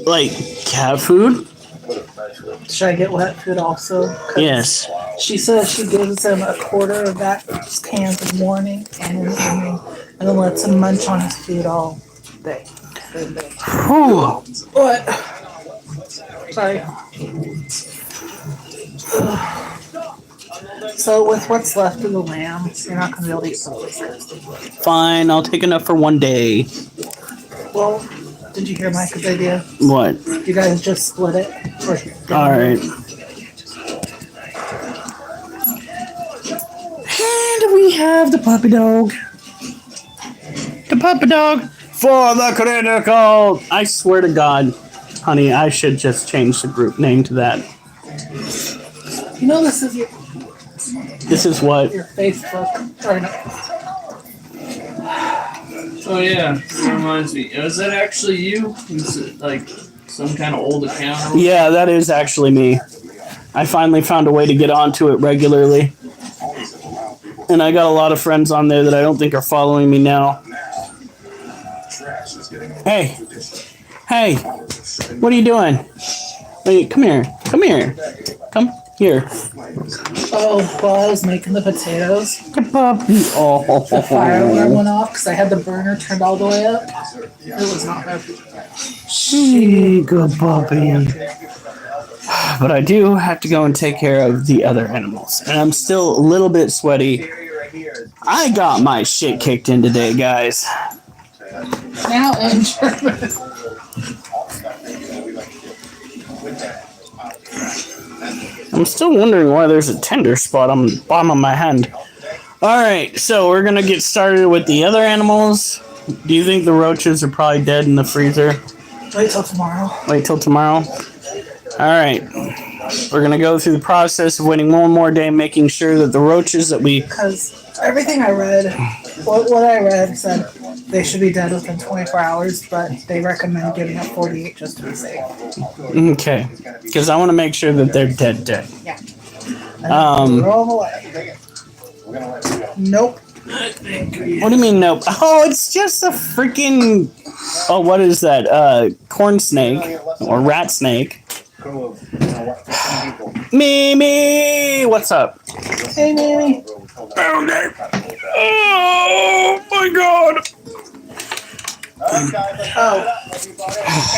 Like cat food? Should I get wet food also? 'Cause Yes. she says she gives him a quarter of that cans in the morning and in the evening, and then lets him munch on his food all day. Whew. What? Sorry. So with what's left of the lamb, you're not gonna be able to eat both. Fine, I'll take enough for one day. Well, did you hear Micah's idea? What? You guys just split it. Alright. And we have the puppy dog. The puppy dog for the critical. I swear to God, honey, I should just change the group name to that. You know this is your what? Your Facebook or no. Oh yeah, that reminds me. Was that actually you? Was it like some kind of old account? Yeah, that is actually me. I finally found a way to get onto it regularly. And I got a lot of friends on there that I don't think are following me now. Hey. Hey. What are you doing? Wait, come here. Come here. Come here. Oh, while I was making the potatoes, Oh. the fire alarm went off because I had the burner turned all the way up. It was not working. Good puppy. But I do have to go and take care of the other animals. And I'm still a little bit sweaty. I got my shit kicked in today, guys. Now in German. I'm still wondering why there's a tender spot on the bottom of my hand. Alright, so we're gonna get started with the other animals. Do you think the roaches are probably dead in the freezer? Wait till tomorrow. Wait till tomorrow? Alright. We're gonna go through the process of waiting one more day, making sure that the roaches that we... Because everything I read, what I read said they should be dead within 24 hours, but they recommend giving it 48 just to be safe. Okay. Because I want to make sure that they're dead. Yeah. What Throw them away. Nope. do you mean nope? Oh, it's just a freaking... Oh, what is that? Corn snake. Or rat snake. Mimi! What's up? Hey, Mimi. Found it! Oh, my God! Oh.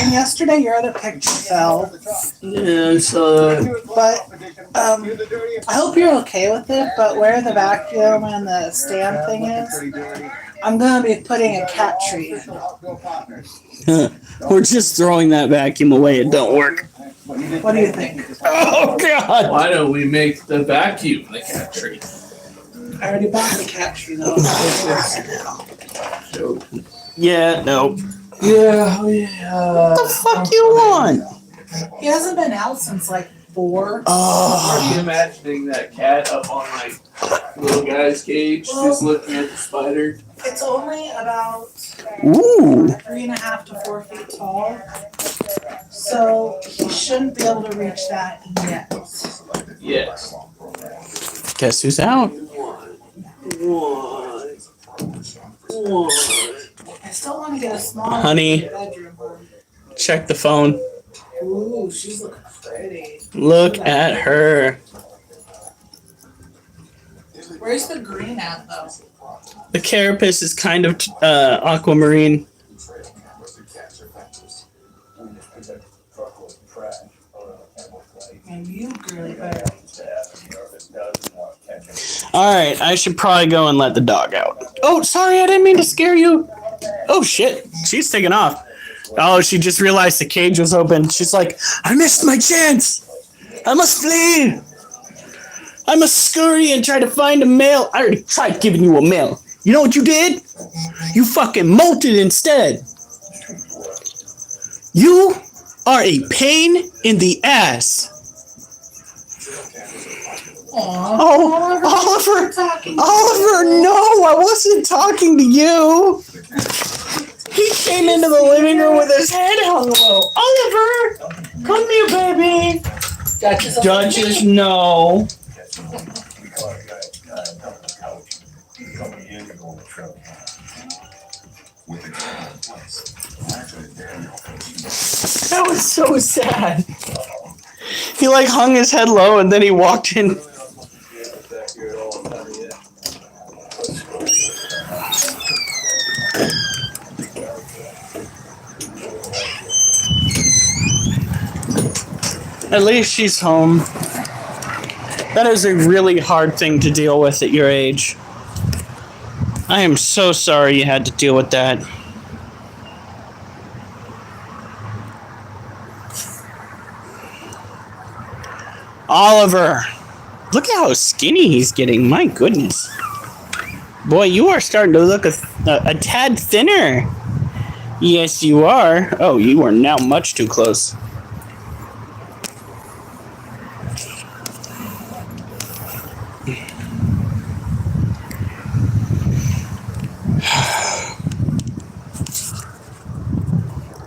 And yesterday your other picture fell. Yeah, so... But I hope you're okay with it, but where the vacuum and the stand thing is, I'm going to be putting a cat tree. We're just throwing that vacuum away. It don't work. What do you think? Oh, God! Why don't we make the vacuum the cat tree? I already bought the cat tree, though. Yeah, no. Yeah. What the fuck you want? He hasn't been out since like 4. Oh. Are you imagining that cat up on my little guy's cage, just looking at the spider? It's only about Ooh. 3.5 to 4 feet tall, so he shouldn't be able to reach that yet. Yes. Guess who's out? I still want to get a small Honey. bedroom one. Check the phone. Ooh, she's looking pretty. Look at her. Where's the green at, though? The carapace is kind of aquamarine. And you girly bear. Alright, I should probably go and let the dog out. Oh, sorry, I didn't mean to scare you. Oh, shit. She's taking off. Oh, she just realized the cage was open. She's like, I missed my chance. I must flee. I must scurry and try to find a male. I already tried giving you a male. You know what you did? You fucking molted instead. You are a pain in the ass. Oh, Oliver! Oliver, no! I wasn't talking to you! He came into the living room with his head hung low. Oliver! Come here, baby! Duchess, no. That was so sad. He like hung his head low and then he walked in. At least she's home. That is a really hard thing to deal with at your age. I am so sorry you had to deal with that. Oliver, look at how skinny he's getting. My goodness. Boy, you are starting to look a tad thinner. Yes, you are. Oh, you are now much too close.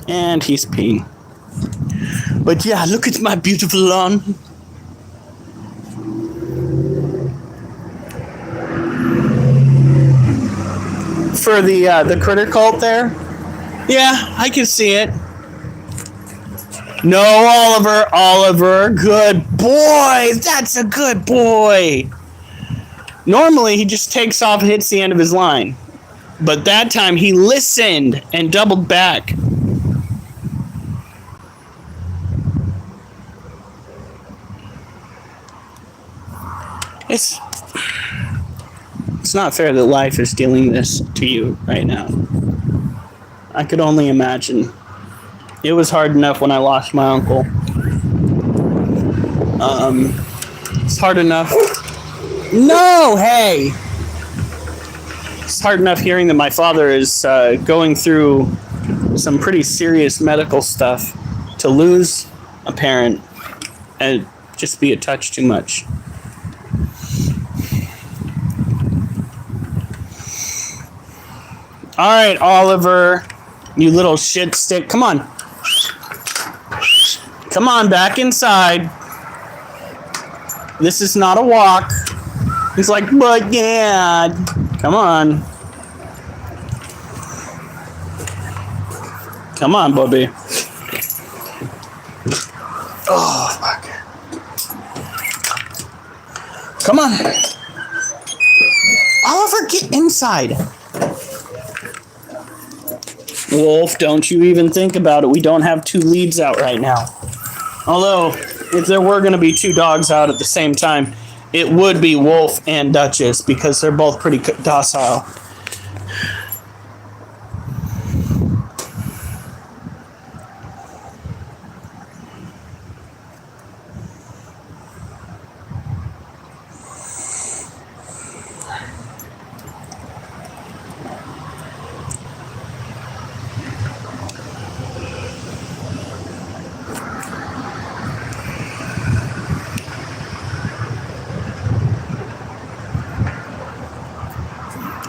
And he's peeing. But yeah, look at my beautiful lawn. For the critter cult there? Yeah, I can see it. No, Oliver, good boy. That's a good boy. Normally, he just takes off and hits the end of his line. But that time, he listened and doubled back. It's not fair that life is dealing this to you right now. I could only imagine. It was hard enough when I lost my uncle. It's hard enough. No, hey! It's hard enough hearing that my father is going through some pretty serious medical stuff. To lose a parent and just be a touch too much. All right, Oliver, you little shit stick. Come on. Come on, back inside. This is not a walk. He's like, but Dad. Come on. Come on, Bobby. Oh, fuck. Come on. Oliver, get inside. Wolf, don't you even think about it. We don't have two leads out right now. Although, if there were going to be two dogs out at the same time, it would be Wolf and Duchess because they're both pretty docile.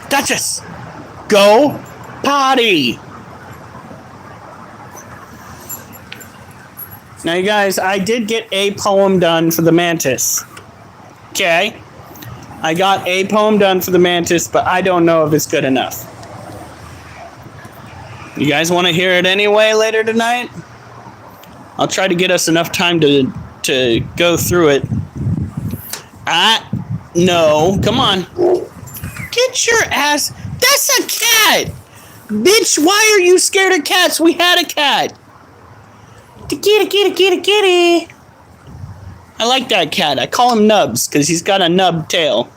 Duchess, go potty. Now, you guys, I did get a poem done for the mantis. Okay? I got a poem done for the mantis, but I don't know if it's good enough. You guys want to hear it anyway later tonight? I'll try to get us enough time to go through it. No, come on. Get your ass. That's a cat. Bitch, why are you scared of cats? We had a cat. Kitty. I like that cat. I call him Nubs because he's got a nub tail.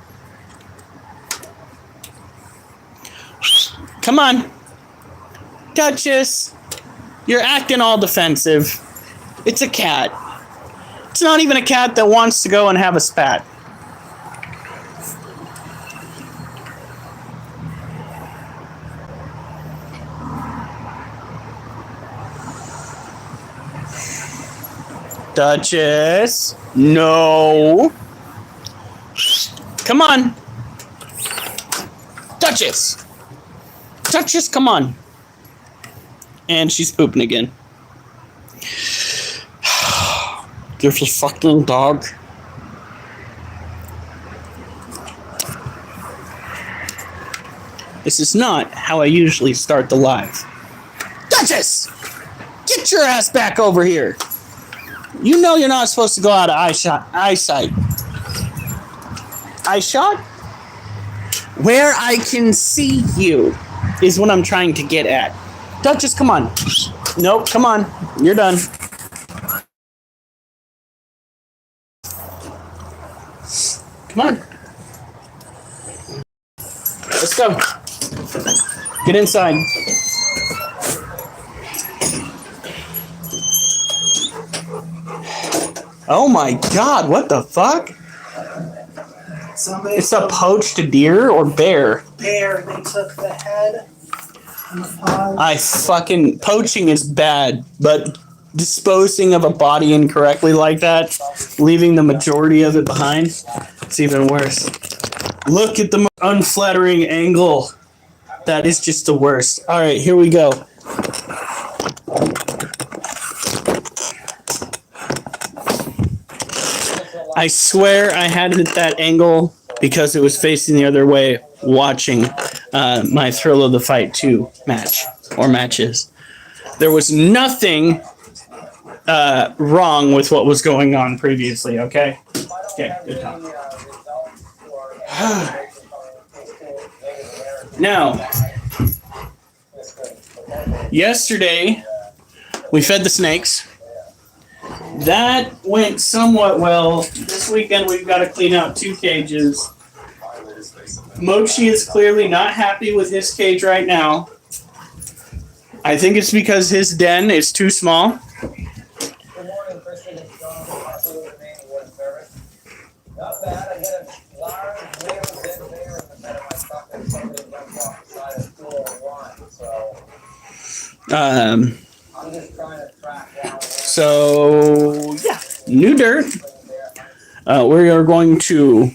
Come on. Duchess. You're acting all defensive. It's a cat. It's not even a cat that wants to go and have a spat. Duchess. No. Come on. Duchess. Duchess, come on. And she's pooping again. There's a fucking dog. This is not how I usually start the live. Duchess! Get Get your ass back over here. You know you're not supposed to go out of eyesight. Eye shot? Where I can see you is what I'm trying to get at. Duchess, come on. Nope, come on. You're done. Come on. Let's go. Get inside. Oh my god, what the fuck? Somebody It's a poached deer or bear? bear. They took the head and the paws. Poaching is bad, but disposing of a body incorrectly like that, leaving the majority of it behind, it's even worse. Look at the unflattering angle. That is just the worst. All right, here we go. I swear I had it at that angle because it was facing the other way watching my Thrill of the Fight 2 match or matches. There was nothing wrong with what was going on previously, okay? Okay, good talk. Now, yesterday we fed the snakes. That went somewhat well. This weekend we've got to clean out 2 cages. Mochi is clearly not happy with his cage right now. I think it's because his den is too small. Good morning, Christian. It's John. Absolutely remaining wooden service. Not bad. I hit a large whale dead bear in the bed of my truck and somebody jumped off the side of 201. So I'm just trying to track down. So yeah, new dirt. We are going to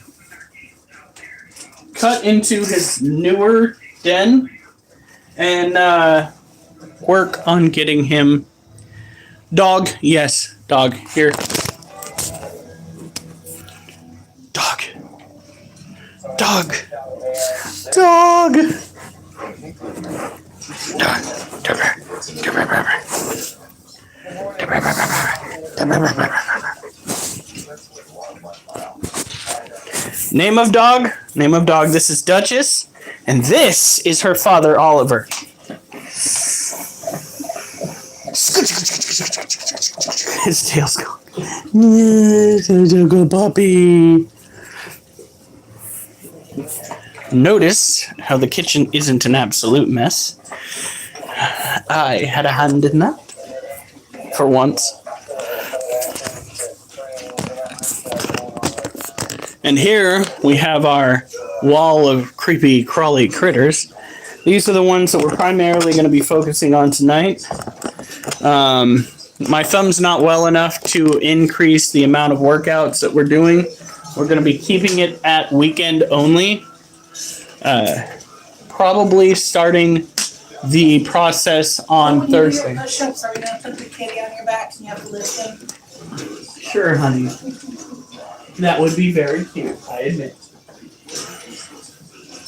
cut into his newer den and work on getting him. Dog, yes, dog, here. Dog. Dog. Dog. Name of dog? Name of dog. This is Duchess, and this is her father, Oliver. His tail's going. Good puppy. Notice how the kitchen isn't an absolute mess. I had a hand in that. For once. And here we have our wall of creepy, crawly critters. These are the ones that we're primarily going to be focusing on tonight. My thumb's not well enough to increase the amount of workouts that we're doing. We're going to be keeping it at weekend only. Probably starting the process on Thursday. Push-ups, are we gonna put the kitty on your back and you have to lift him? Sure, honey. That would be very cute, I admit.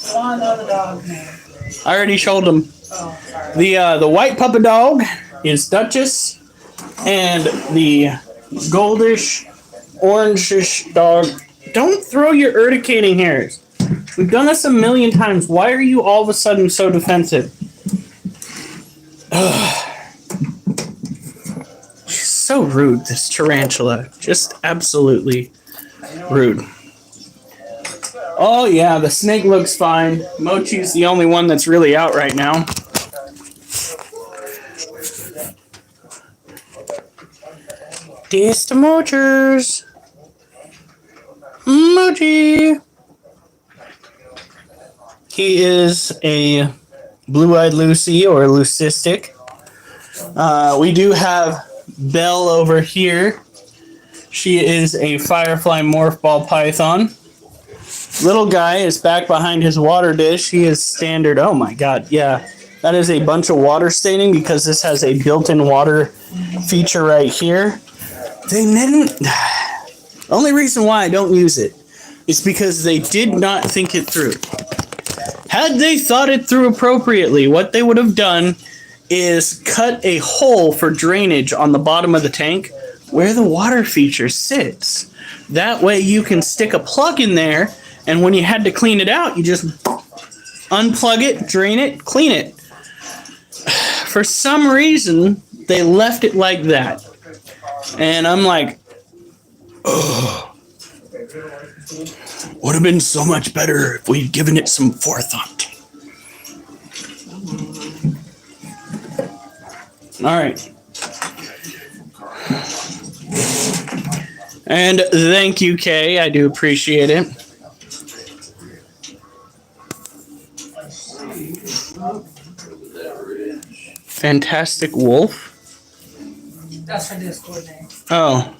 I want to know the dog name. I already showed him. Oh, sorry. The white puppy dog is Duchess, and the goldish, orangish dog. Don't throw your urticating hairs. We've done this a million times. Why are you all of a sudden so defensive? She's so rude, this tarantula. Just absolutely rude. Oh yeah, the snake looks fine. Mochi's the only one that's really out right now. Dear to Mochers. Mochi. He is a blue-eyed Lucy or leucistic. We do have Belle over here. She is a firefly morph ball python. Little guy is back behind his water dish. He is standard. Oh my god, yeah. That is a bunch of water staining because this has a built-in water feature right here. They didn't. Only reason why I don't use it is because they did not think it through. Had they thought it through appropriately, what they would have done is cut a hole for drainage on the bottom of the tank where the water feature sits. That way you can stick a plug in there, and when you had to clean it out, you just unplug it, drain it, clean it. For some reason, they left it like that. And I'm like, ugh. Would have been so much better if we'd given it some forethought. All right. And thank you, Kay. I do appreciate it. Fantastic Wolf. That's her Discord name. Oh.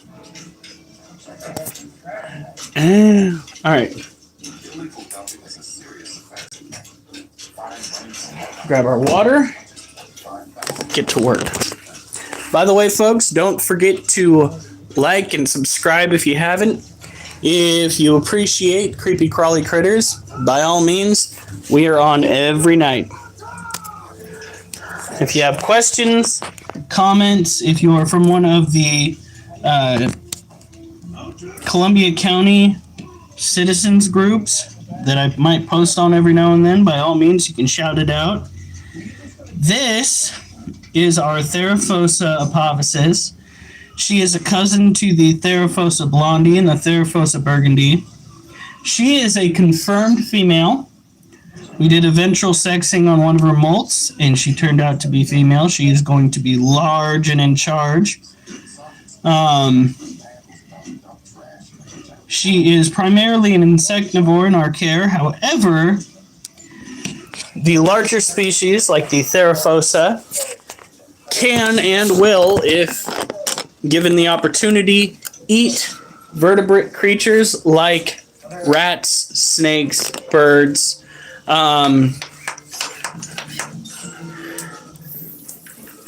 All right. Grab our water. Get to work. By the way, folks, don't forget to like and subscribe if you haven't. If you appreciate Creepy Crawly Critters, by all means, we are on every night. If you have questions, comments, if you are from one of the Columbia County citizens groups that I might post on every now and then, by all means, you can shout it out. This is our Theraphosa apotheosis. She is a cousin to the Theraphosa blondie and the Theraphosa burgundy. She is a confirmed female. We did a ventral sexing on one of her molts, and she turned out to be female. She is going to be large and in charge. She is primarily an insectivore in our care. However, the larger species, like the Theraphosa, can and will, if given the opportunity, eat vertebrate creatures like rats, snakes, birds.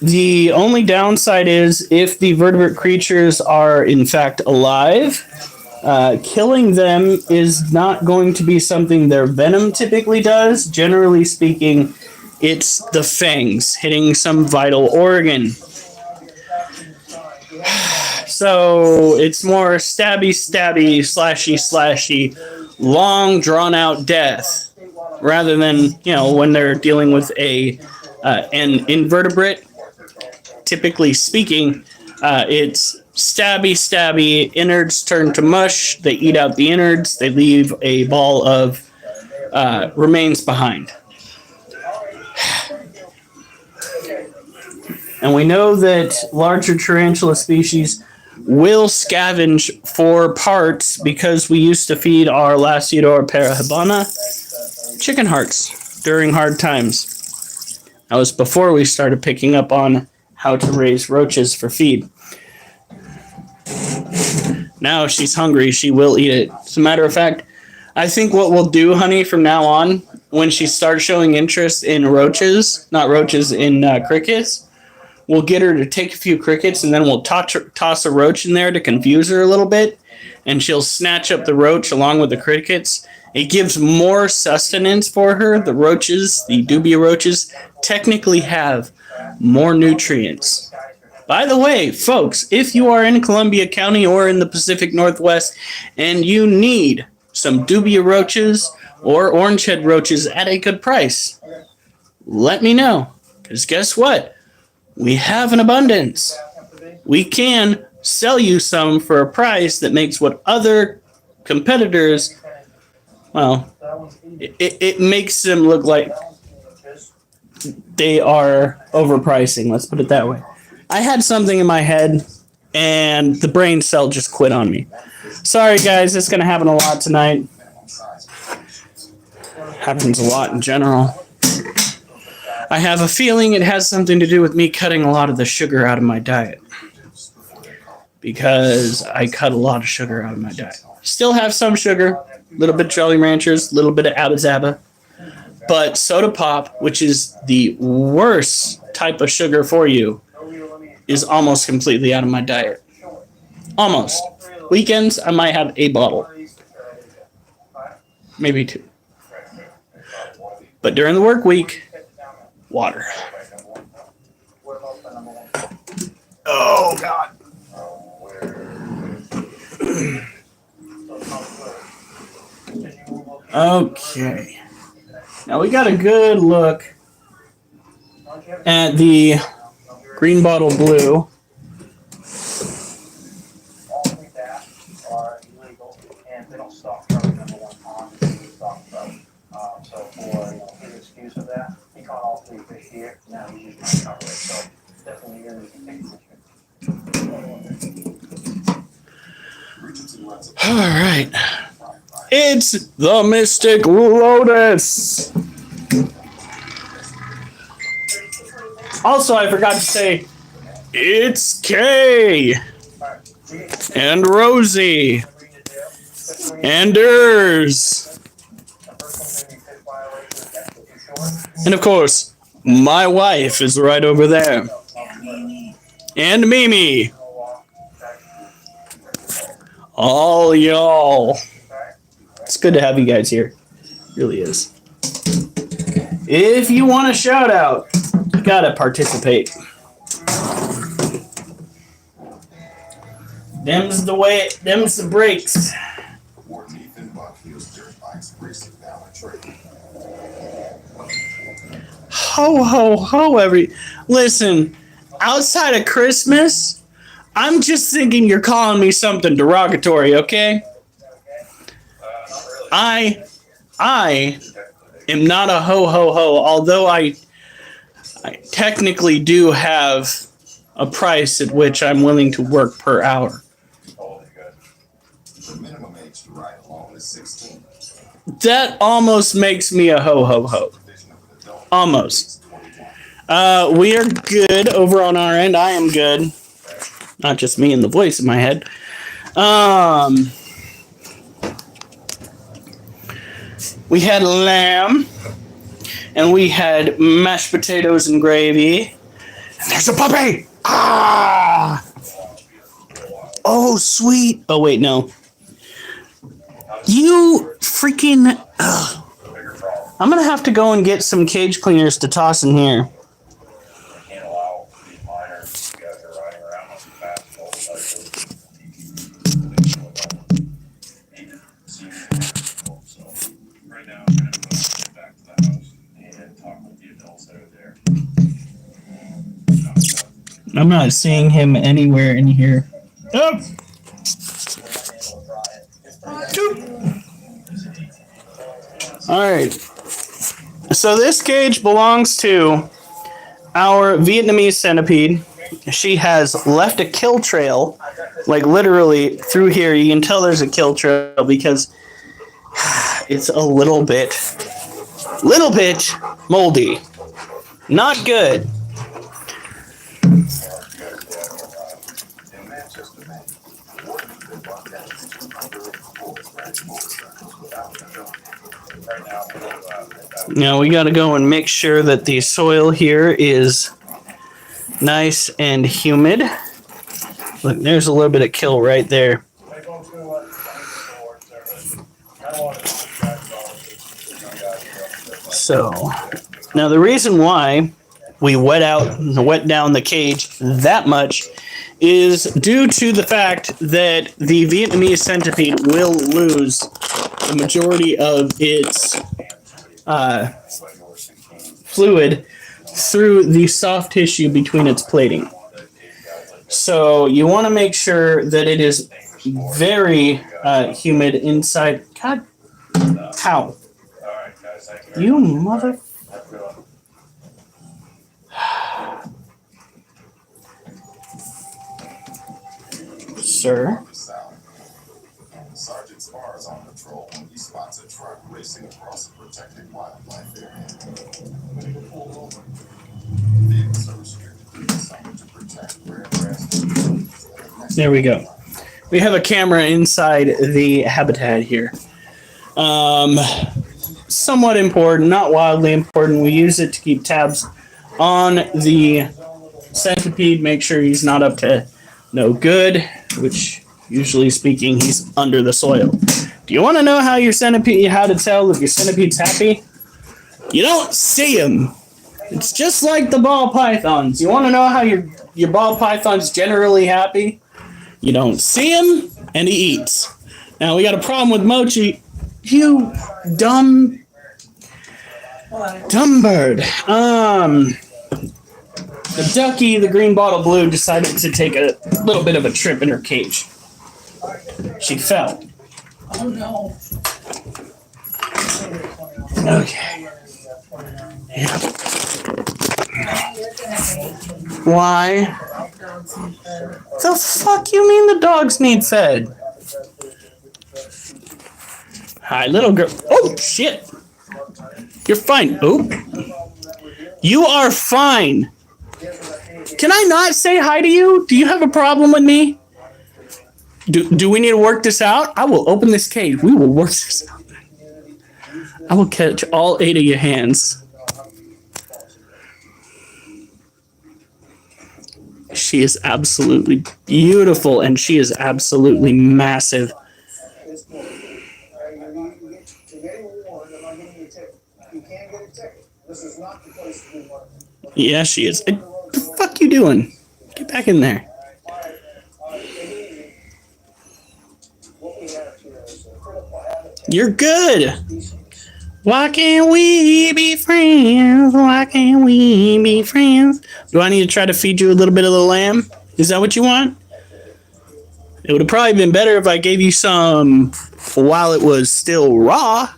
The only downside is if the vertebrate creatures are in fact alive, killing them is not going to be something their venom typically does. Generally speaking, it's the fangs hitting some vital organ. So it's more stabby, slashy, long, drawn-out death, rather than, when they're dealing with an invertebrate. Typically speaking, it's stabby, innards turn to mush, they eat out the innards, they leave a ball of remains behind. And we know that larger tarantula species will scavenge for parts because we used to feed our Lasiodora parahabana chicken hearts during hard times. That was before we started picking up on how to raise roaches for feed. Now if she's hungry, she will eat it. As a matter of fact, I think what we'll do, honey, from now on, when she starts showing interest in roaches, not roaches, in crickets, we'll get her to take a few crickets, and then we'll toss a roach in there to confuse her a little bit, and she'll snatch up the roach along with the crickets. It gives more sustenance for her. The roaches, the dubia roaches, technically have more nutrients. By the way, folks, if you are in Columbia County or in the Pacific Northwest and you need some dubia roaches or orangehead roaches at a good price, let me know. Because guess what? We have an abundance. We can sell you some for a price that makes what other competitors, well, it makes them look like they are overpricing. Let's put it that way. I had something in my head, and the brain cell just quit on me. Sorry, guys. It's going to happen a lot tonight. Happens a lot in general. I have a feeling it has something to do with me cutting a lot of the sugar out of my diet. Because I cut a lot of sugar out of my diet. Still have some sugar, a little bit of Jolly Ranchers, a little bit of Abba Zaba. But soda pop, which is the worst type of sugar for you, is almost completely out of my diet. Almost. Weekends, I might have a bottle. Maybe two. But during the work week, water. Oh God. Okay. Now we got a good look at the green bottle blue. All three bass are illegal, and they don't stock trout number one pond, they stock trout. So for his excuse of that, he caught all three fish here. Now he's just trying to cover it. So definitely going to take a picture. All right. It's the Mystic Lotus. Also, I forgot to say, it's Kay and Rosie and Ers. And of course, my wife is right over there. And Mimi. All y'all. It's good to have you guys here. It really is. If you want a shout out, you gotta participate. Them's the way, them's the breaks. Ho ho ho listen, outside of Christmas, I'm just thinking you're calling me something derogatory, okay? I am not a ho ho ho, although I technically do have a price at which I'm willing to work per hour. The minimum age to ride alone is 16. That almost makes me a ho ho ho. Almost. We are good over on our end. I am good. Not just me and the voice in my head. We had lamb, and we had mashed potatoes and gravy. And there's a puppy! Ah! Oh, sweet. Oh, wait, no. You freaking... Ugh. I'm going to have to go and get some cage cleaners to toss in here. Can't allow these minors, you guys are riding around on fast. Right now, I'm going to get back to the house and talk with the adults that are there. I'm not seeing him anywhere in here. Oh. All right. So this cage belongs to our Vietnamese centipede. She has left a kill trail, like literally through here. You can tell there's a kill trail because it's a little bit moldy. Not good. Now we got to go and make sure that the soil here is nice and humid. Look, there's a little bit of kill right there. So, now the reason why we wet down the cage that much is due to the fact that the Vietnamese centipede will lose the majority of its fluid through the soft tissue between its plating. So you want to make sure that it is very humid inside. God, how? You mother... Sir? Sergeant Spar is on patrol when he spots a truck racing across a protected wildlife area. When he was pulled over, vehicles are restricted to the summer to protect rare grass. There we go. We have a camera inside the habitat here. Somewhat important, not wildly important. We use it to keep tabs on the centipede, make sure he's not up to no good, which usually speaking, he's under the soil. Do you want to know how to tell if your centipede's happy? You don't see him. It's just like the ball pythons. You want to know how your your ball python's generally happy. You don't see him, and he eats. Now we got a problem with Mochi. You dumb bird. The ducky, the green bottle blue, decided to take a little bit of a trip in her cage. She fell. Oh no. Okay. Yeah. Why? The fuck you mean the dogs need fed? Hi, little girl. Oh, shit. You're fine. Oh. You are fine. Can I not say hi to you? Do you have a problem with me? Do we need to work this out? I will open this cage. We will work this out. I will catch all 8 of your hands. She is absolutely beautiful, and she is absolutely massive. Yeah, she is. What the fuck you doing? Get back in there. You're good. Why can't we be friends? Why can't we be friends? Do I need to try to feed you a little bit of the lamb? Is that what you want? It would have probably been better if I gave you some while it was still raw.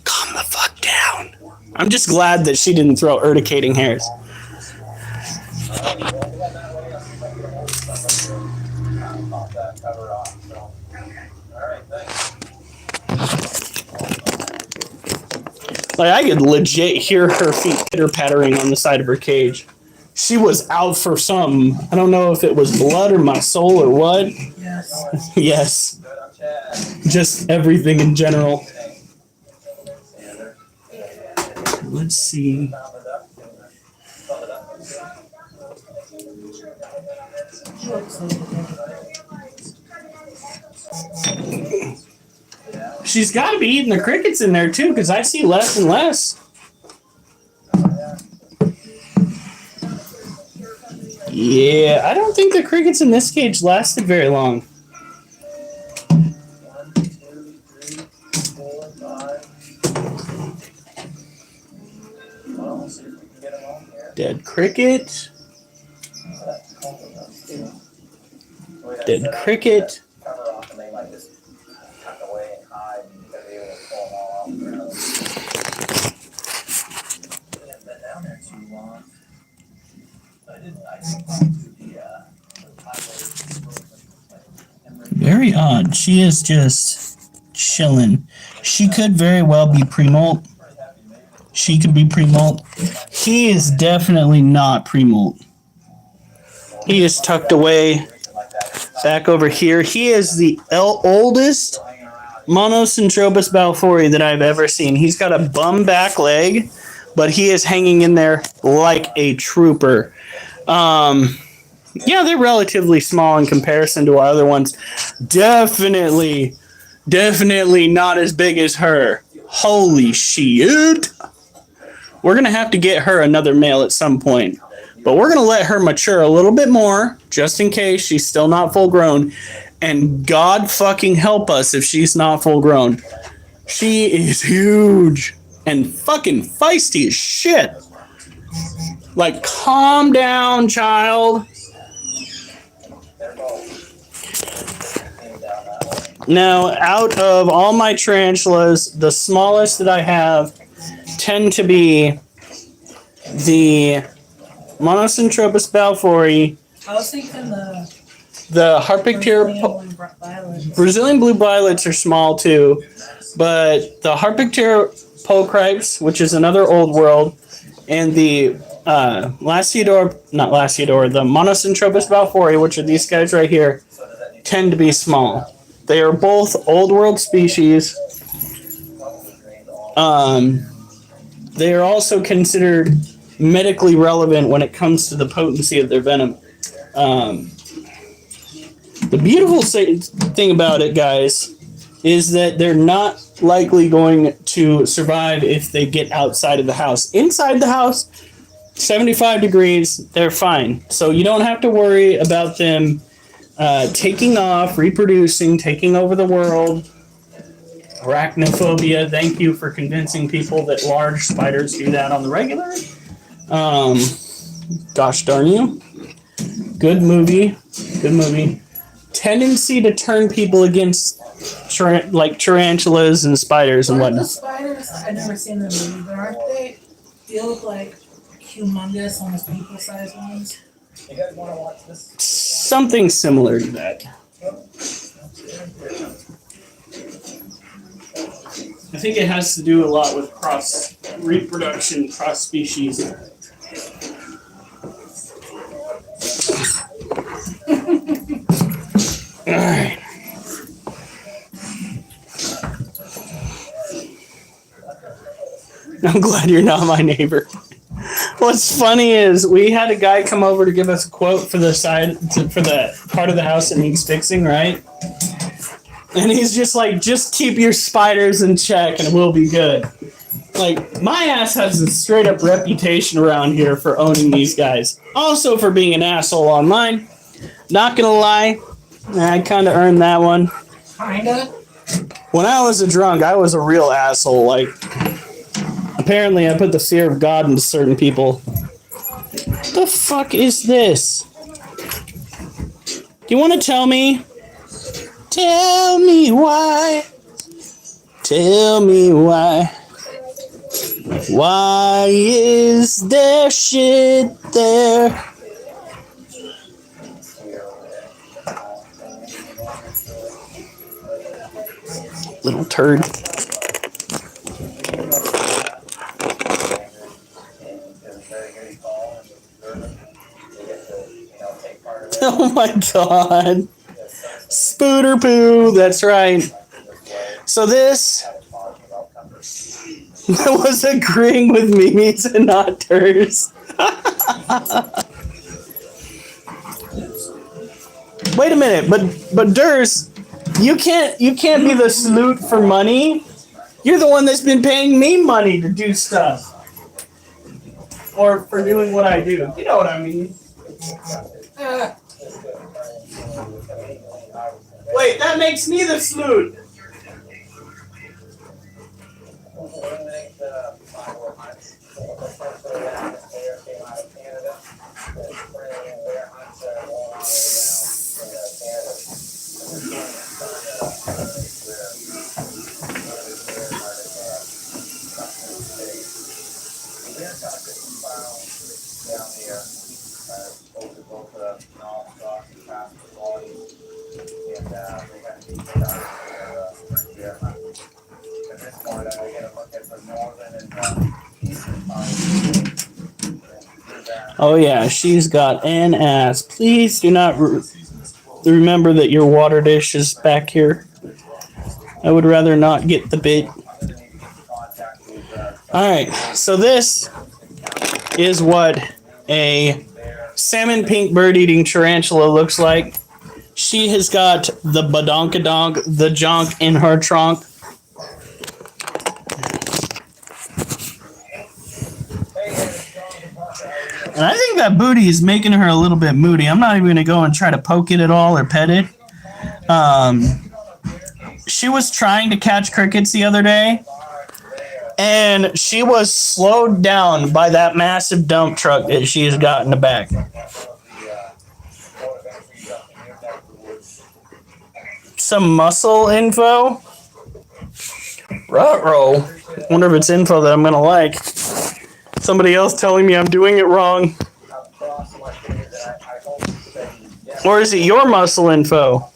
Calm the fuck down. I'm just glad that she didn't throw urticating hairs. Like, I could legit hear her feet pitter-pattering on the side of her cage. She was out for some. I don't know if it was blood or my soul or what. Yes. Yes. Just everything in general. Let's see. She's got to be eating the crickets in there too, because I see less and less. Yeah, I don't think the crickets in this cage lasted very long. Dead cricket. Dead cricket. Very odd. She is just chilling. She could very well be pre-molt. She could be pre-molt. He is definitely not pre-molt. He is tucked away back over here. He is the oldest Monocentrobus balfouri that I've ever seen. He's got a bum back leg, but he is hanging in there like a trooper. Yeah, they're relatively small in comparison to our other ones. Definitely not as big as her. Holy shit. We're going to have to get her another male at some point. But we're going to let her mature a little bit more, just in case she's still not full grown. And God fucking help us if she's not full grown. She is huge and fucking feisty as shit. Like, calm down, child. Now, out of all my tarantulas, the smallest that I have tend to be the Monocentrobus balfouri, I was thinking the Harpictera. Brazilian blue violets are small too, but the Harpictera pocripes, which is another old world, and the the Monocentrobus balfouri, which are these guys right here, tend to be small. They are both old world species. They are also considered medically relevant when it comes to the potency of their venom. The beautiful thing about it, guys, is that they're not likely going to survive if they get outside of the house. Inside the house, 75 degrees, they're fine. So you don't have to worry about them taking off, reproducing, taking over the world. Arachnophobia, thank you for convincing people that large spiders do that on the regular. Gosh darn you. Good movie. Good movie. Tendency to turn people against tarantulas and spiders and Aren't the whatnot. spiders? I've never seen the movie, but aren't they? They look like humongous, almost people-sized ones. You guys want to watch this? Something similar to that. I think it has to do a lot with cross reproduction, cross species. All right. I'm glad you're not my neighbor. What's funny is we had a guy come over to give us a quote for the for the part of the house that needs fixing, right? And he's just like, just keep your spiders in check and we'll be good. Like, my ass has a straight up reputation around here for owning these guys. Also for being an asshole online. Not gonna lie, I kind of earned that one. Kinda. When I was a drunk, I was a real asshole. Like, apparently I put the fear of God into certain people. What the fuck is this? Do you want to tell me? Tell me why. Tell me why. Why is there shit there? Little turd. Oh my god. Spooter poo, that's right. So this was agreeing with Mimi's and not hers. Wait a minute, but Durs, you can't be the salute for money. You're the one that's been paying me money to do stuff. Or for doing what I do. You know what I mean. Wait, that makes me the salute. Oh yeah, she's got an ass. Please do not remember that your water dish is back here. I would rather not get the bit. Alright, so this is what a salmon pink bird eating tarantula looks like. She has got the badonkadonk, the junk in her trunk. And I think that booty is making her a little bit moody. I'm not even going to go and try to poke it at all or pet it. She was trying to catch crickets the other day, and she was slowed down by that massive dump truck that she has got in the back. Some muscle info. Ruh-roh. Wonder if it's info that I'm going to like. Somebody else telling me I'm doing it wrong. Or is it your muscle info?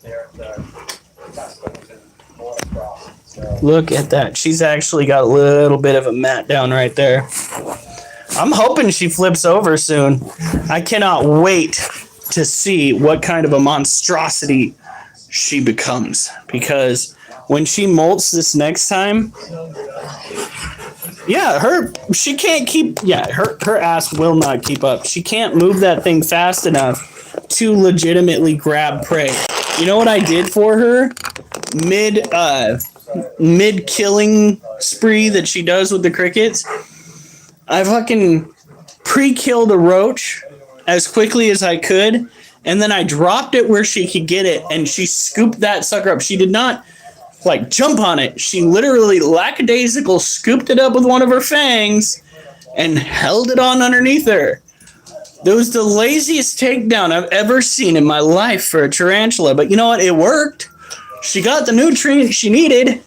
Look at that. She's actually got a little bit of a mat down right there. I'm hoping she flips over soon. I cannot wait to see what kind of a monstrosity she becomes. Because when she molts this next time... Yeah, her ass will not keep up. She can't move that thing fast enough to legitimately grab prey. You know what I did for her? mid-killing spree that she does with the crickets, I fucking pre-killed a roach as quickly as I could, and then I dropped it where she could get it, and she scooped that sucker up. She did not like jump on it. She literally lackadaisical scooped it up with one of her fangs and held it on underneath her. That was the laziest takedown I've ever seen in my life for a tarantula, but you know what? It worked. She got the nutrients she needed.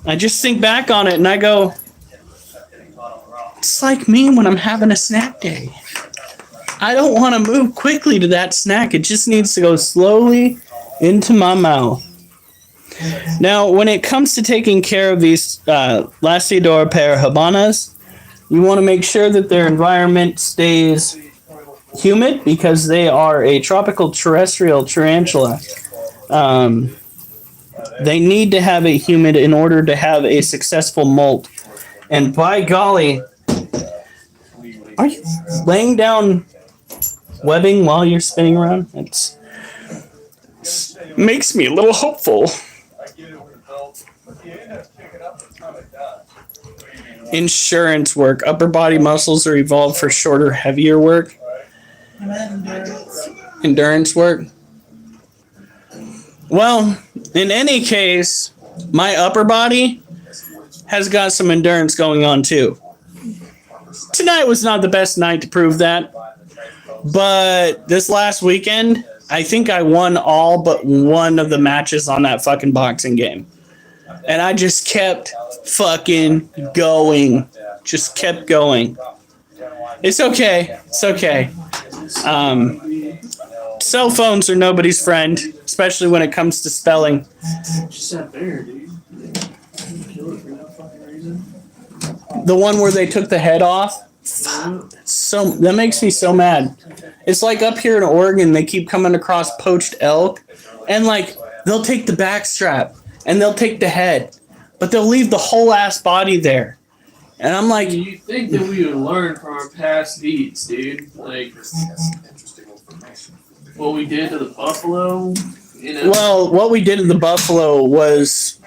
I just think back on it and I go, it's like me when I'm having a snack day. I don't want to move quickly to that snack. It just needs to go slowly into my mouth. Now, when it comes to taking care of these Lasiodora parahabanas, you want to make sure that their environment stays humid because they are a tropical terrestrial tarantula. They need to have it humid in order to have a successful molt. And by golly, are you laying down webbing while you're spinning around? It makes me a little hopeful. Insurance work. Upper body muscles are evolved for shorter, heavier work. Endurance work. Well, in any case, my upper body has got some endurance going on too. Tonight was not the best night to prove that. But this last weekend, I think I won all but one of the matches on that fucking boxing game. And I just kept fucking going. Just kept going. It's okay. It's okay. Cell phones are nobody's friend, especially when it comes to spelling. Just that bear, dude. Kill it for no fucking reason. The one where they took the head off. So that makes me so mad. It's like up here in Oregon, they keep coming across poached elk, and like they'll take the back strap and they'll take the head, but they'll leave the whole ass body there. And I'm like, You think that we would learn from our past deeds, dude? Like what we did to the buffalo, you know? well, what we did to the buffalo was,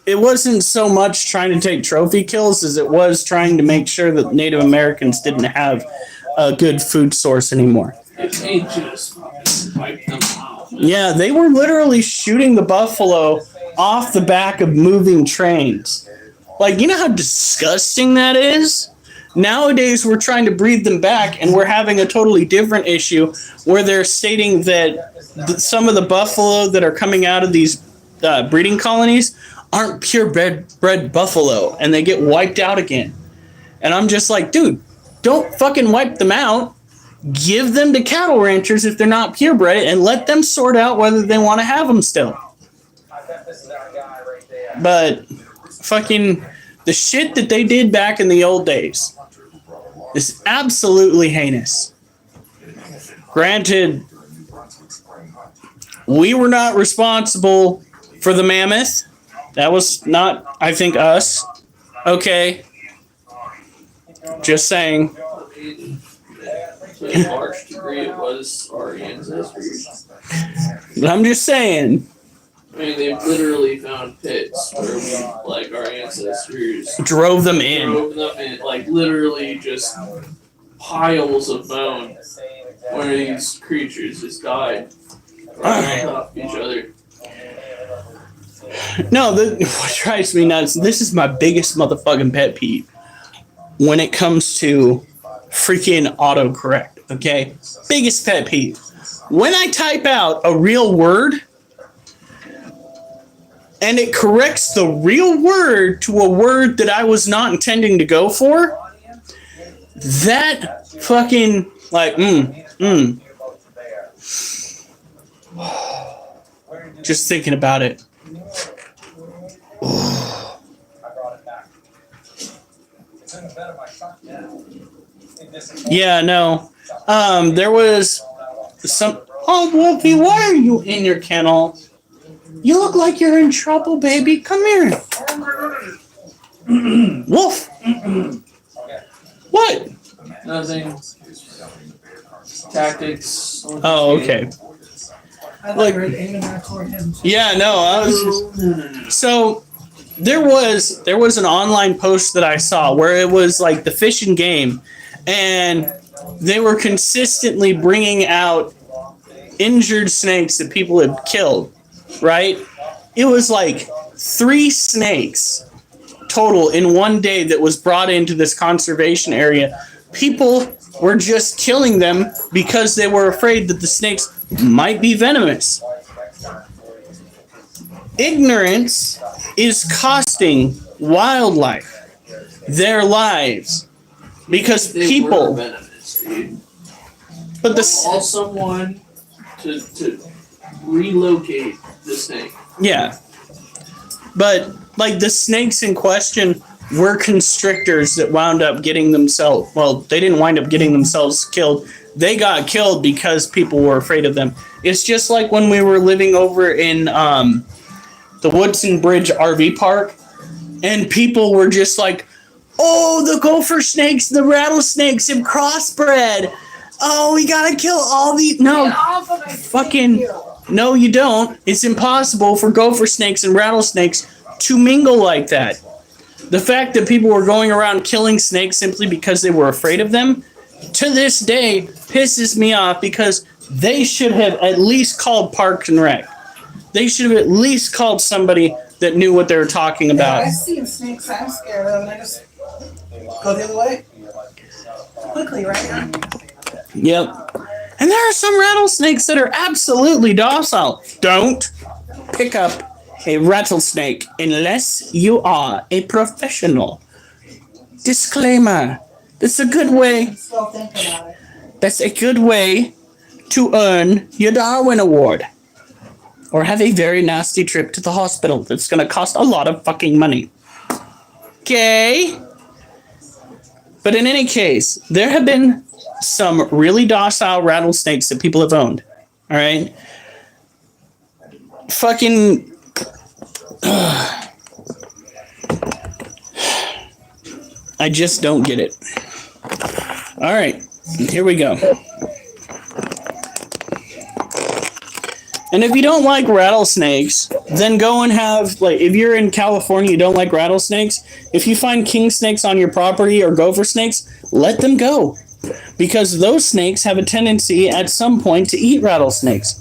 it wasn't so much trying to take trophy kills as it was trying to make sure that Native Americans didn't have a good food source anymore. They just fucking wiped them out. Yeah, they were literally shooting the buffalo off the back of moving trains. Like, you know how disgusting that is? Nowadays, we're trying to breed them back, and we're having a totally different issue where they're stating that some of the buffalo that are coming out of these breeding colonies aren't purebred buffalo, and they get wiped out again. And I'm just like, dude, don't fucking wipe them out. Give them to cattle ranchers if they're not purebred, and let them sort out whether they want to have them still. But fucking the shit that they did back in the old days is absolutely heinous. Granted, we were not responsible for the mammoth. That was not, I think, us. Okay. Just saying. To a large degree, it was our ancestors. But I'm just saying. I mean, they've literally found pits where we, like, our ancestors Drove them in. drove them in, like, literally just piles of bone where these creatures just died right on top of each other. No, what drives me nuts, this is my biggest motherfucking pet peeve when it comes to freaking autocorrect, okay? Biggest pet peeve. When I type out a real word and it corrects the real word to a word that I was not intending to go for, that fucking, like, just thinking about it. Yeah, no. There was some. Oh, Wolfie, why are you in your kennel? You look like you're in trouble, baby. Come here. Wolf. What? Nothing. Tactics. Oh, okay. I Like- thought you were aiming that toward him. Yeah, no, I was just... So there was an online post that I saw where it was like the Fish and Game, and they were consistently bringing out injured snakes that people had killed, right? It was like 3 snakes total in one day that was brought into this conservation area. People were just killing them because they were afraid that the snakes might be venomous. Ignorance is costing wildlife their lives because They were people, venomous, dude. but the Call someone to relocate the snake. yeah, but like the snakes in question were constrictors that wound up getting themselves, well, they didn't wind up getting themselves killed. They got killed because people were afraid of them. It's just like when we were living over in the Woodson Bridge RV park, and people were just like, oh, the gopher snakes, the rattlesnakes have crossbred. Oh, we gotta kill all these. No, fucking, no, you don't. It's impossible for gopher snakes and rattlesnakes to mingle like that. The fact that people were going around killing snakes simply because they were afraid of them, to this day, pisses me off because they should have at least called Parks and Rec. They should have at least called somebody that knew what they were talking Yeah, about. I see snakes, I'm scared of them, and I just go the other way. Quickly, right now. Yep. And there are some rattlesnakes that are absolutely docile. Don't pick up a rattlesnake unless you are a professional. Disclaimer. That's a good way. Still thinking about it. That's a good way to earn your Darwin Award. Or have a very nasty trip to the hospital that's going to cost a lot of fucking money. Okay? But in any case, there have been some really docile rattlesnakes that people have owned. All right? Fucking... I just don't get it. All right, here we go. And if you don't like rattlesnakes, then go and have, like, if you're in California, you don't like rattlesnakes, if you find king snakes on your property or gopher snakes, let them go. Because those snakes have a tendency at some point to eat rattlesnakes.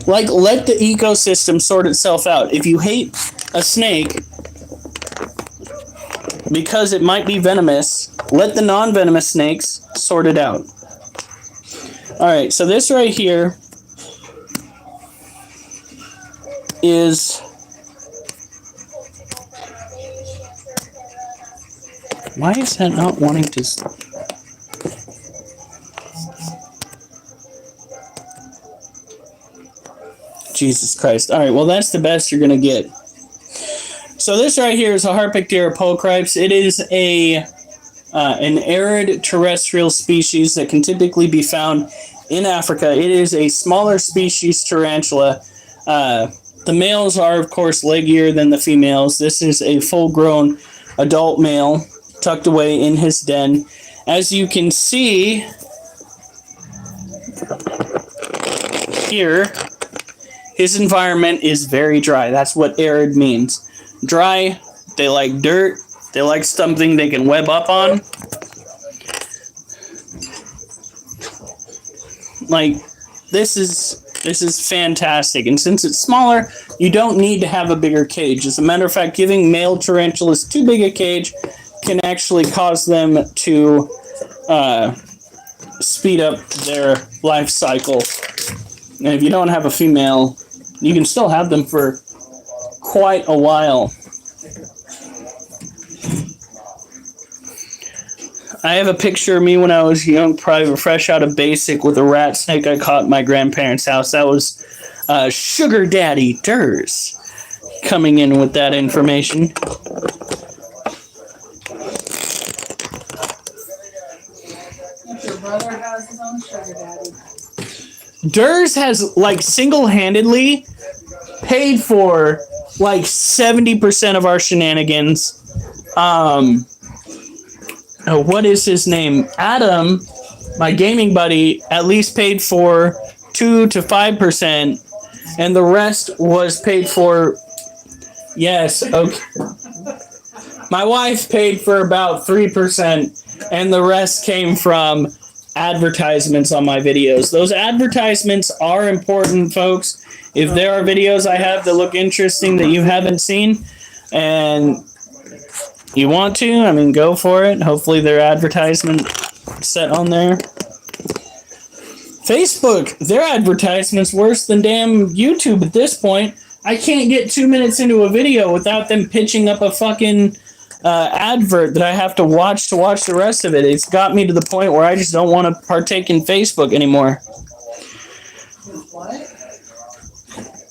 Like, let the ecosystem sort itself out. If you hate a snake because it might be venomous, let the non-venomous snakes sort it out. All right, so this right here is... Why is that not wanting to... Jesus Christ. All right, well, that's the best you're going to get. So this right here is a Harpictera pulchripes. It is an arid terrestrial species that can typically be found in Africa. It is a smaller species tarantula. The males are, of course, leggier than the females. This is a full-grown adult male tucked away in his den. As you can see here, his environment is very dry. That's what arid means. Dry, they like dirt, they like something they can web up on. Like, this is fantastic. And since it's smaller, you don't need to have a bigger cage. As a matter of fact, giving male tarantulas too big a cage can actually cause them to speed up their life cycle. And if you don't have a female, you can still have them for quite a while. I have a picture of me when I was young, probably fresh out of basic, with a rat snake I caught at my grandparents' house. That was Sugar Daddy Durs coming in with that information. Your brother has his own sugar daddy. Durs has, like, single-handedly paid for, like, 70% of our shenanigans. What is his name? Adam, my gaming buddy, at least paid for 2 to 5%. and the rest was paid for. Yes, okay. My wife paid for about 3%, and the rest came from advertisements on my videos. Those advertisements are important, folks. If there are videos I have that look interesting that you haven't seen, and you want to, I mean, go for it. Hopefully their advertisement set on there. Facebook, their advertisement's worse than damn YouTube at this point. I can't get 2 minutes into a video without them pitching up a fucking advert that I have to watch the rest of it. It's got me to the point where I just don't want to partake in Facebook anymore. What?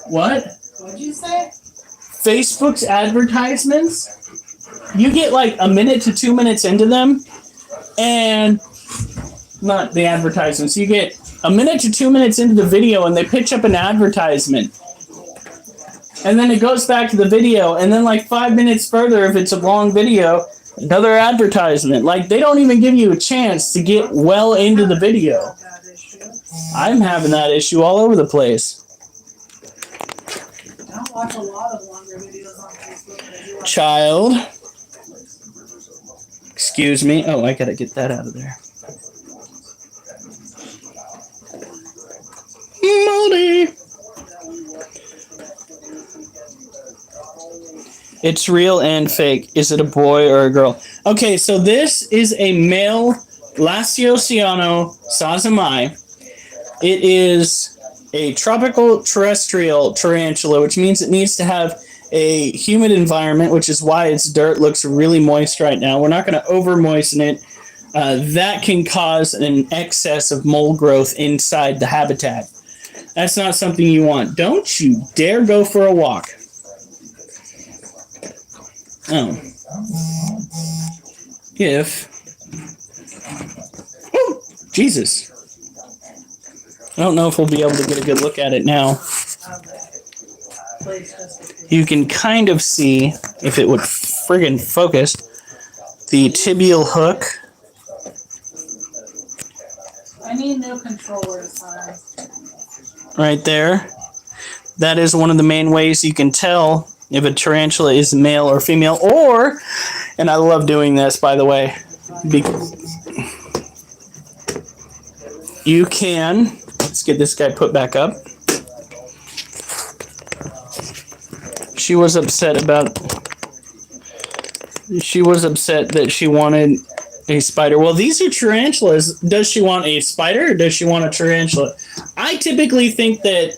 What? What'd you say? Facebook's advertisements, you get like a minute to 2 minutes into them, and not the advertisements, you get a minute to 2 minutes into the video and they pitch up an advertisement. And then it goes back to the video, and then like 5 minutes further, if it's a long video, another advertisement. Like, they don't even give you a chance to get well into the video. That issue. I'm having that issue all over the place. I don't watch a lot of longer videos on Facebook, but I do watch. Child. Excuse me. Oh, I gotta get that out of there. Moldy. It's real and fake. Is it a boy or a girl? Okay, so this is a male Lasiociano sazamai. It is a tropical terrestrial tarantula, which means it needs to have a humid environment, which is why its dirt looks really moist right now. We're not going to over moisten it. That can cause an excess of mold growth inside the habitat. That's not something you want. Don't you dare go for a walk. Oh. If. Oh, Jesus. I don't know if we'll be able to get a good look at it now. You can kind of see, if it would friggin' focus, the tibial hook. I need new controllers, huh? Right there. That is one of the main ways you can tell if a tarantula is male or female, or, and I love doing this, by the way, you can, let's get this guy put back up. She was upset that she wanted a spider. Well, these are tarantulas. Does she want a spider or does she want a tarantula? I typically think that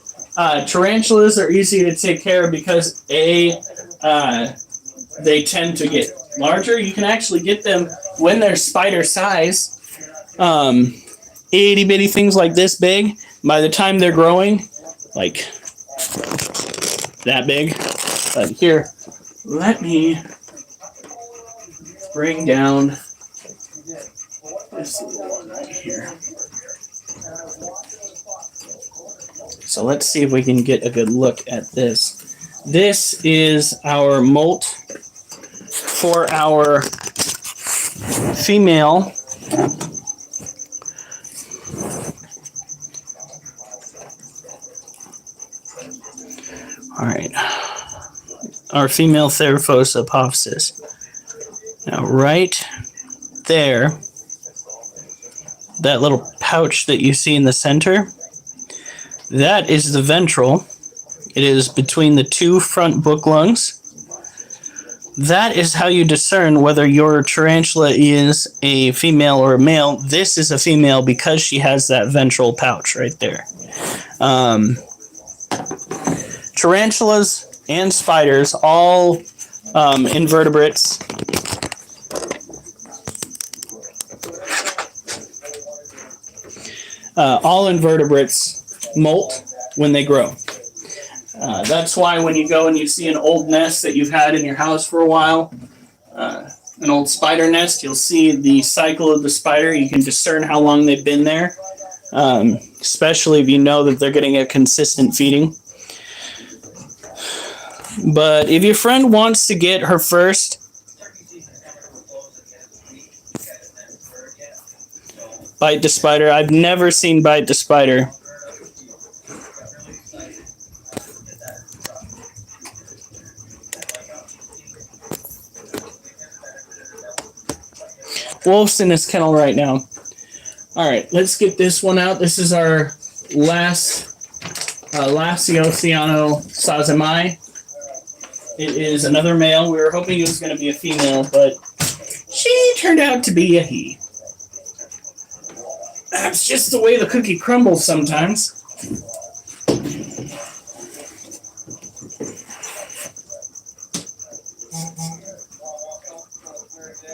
tarantulas are easy to take care of because they tend to get larger. You can actually get them when they're spider size, itty bitty things like this big. By the time they're growing, like that big. But here, let me bring down this little one right here. So let's see if we can get a good look at this. This is our molt for our female. All right. Our female Theraphosa apophysis. Now, right there, that little pouch that you see in the center, that is the ventral. It is between the two front book lungs. That is how you discern whether your tarantula is a female or a male. This is a female because she has that ventral pouch right there. Tarantulas and spiders, all invertebrates, molt when they grow. That's why when you go and you see an old nest that you've had in your house for a while, an old spider nest, you'll see the cycle of the spider. You can discern how long they've been there, especially if you know that they're getting a consistent feeding. But if your friend wants to get her first Bite the Spider, I've never seen Bite the Spider. Wolf's in his kennel right now. All right, let's get this one out. This is our last Lassie Oceano Sazamai. It is another male. We were hoping it was going to be a female, but she turned out to be a he. That's just the way the cookie crumbles sometimes.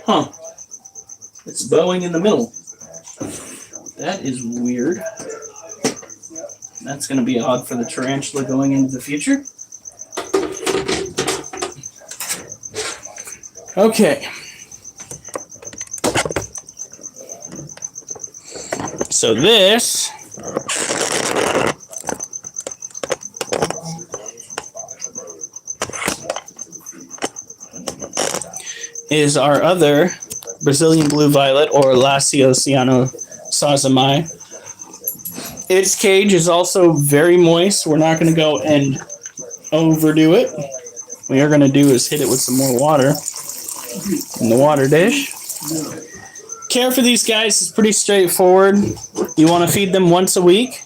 Huh. It's bowing in the middle. That is weird. That's going to be odd for the tarantula going into the future. Okay. So this is our other Brazilian blue violet, or Lassie Oceano Sazamai. Its cage is also very moist. We're not going to go and overdo it. What we are going to do is hit it with some more water in the water dish. Care for these guys is pretty straightforward. You want to feed them once a week.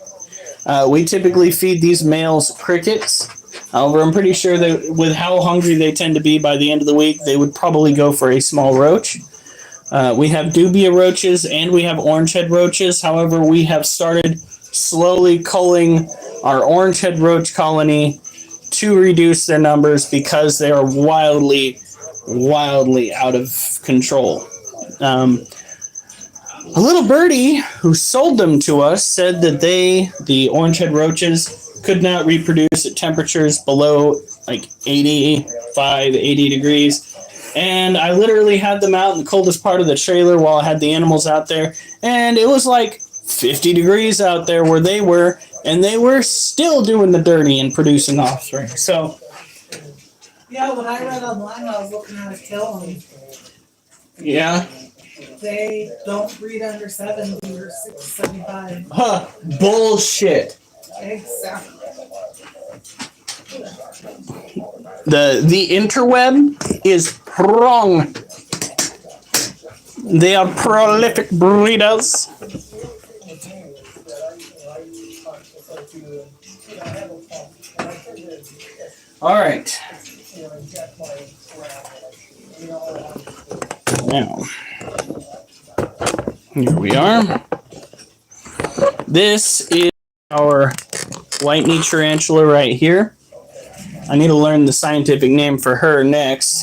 We typically feed these males crickets. However, I'm pretty sure that with how hungry they tend to be by the end of the week, they would probably go for a small roach. We have dubia roaches and we have orange-head roaches. However, we have started slowly culling our orange-head roach colony to reduce their numbers because they are wildly out of control. A little birdie who sold them to us said that the orange-head roaches, could not reproduce at temperatures below like 85, 80 degrees. And I literally had them out in the coldest part of the trailer while I had the animals out there. And it was like 50 degrees out there where they were, and they were still doing the dirty and producing offspring. So, Yeah, when I read online, I was looking how to kill them. yeah. They don't breed under 70 or 75. Huh. Bullshit. Exactly. The interweb is wrong. They are prolific breeders. All right. Now, here we are. This is our white knee tarantula right here. I need to learn the scientific name for her next.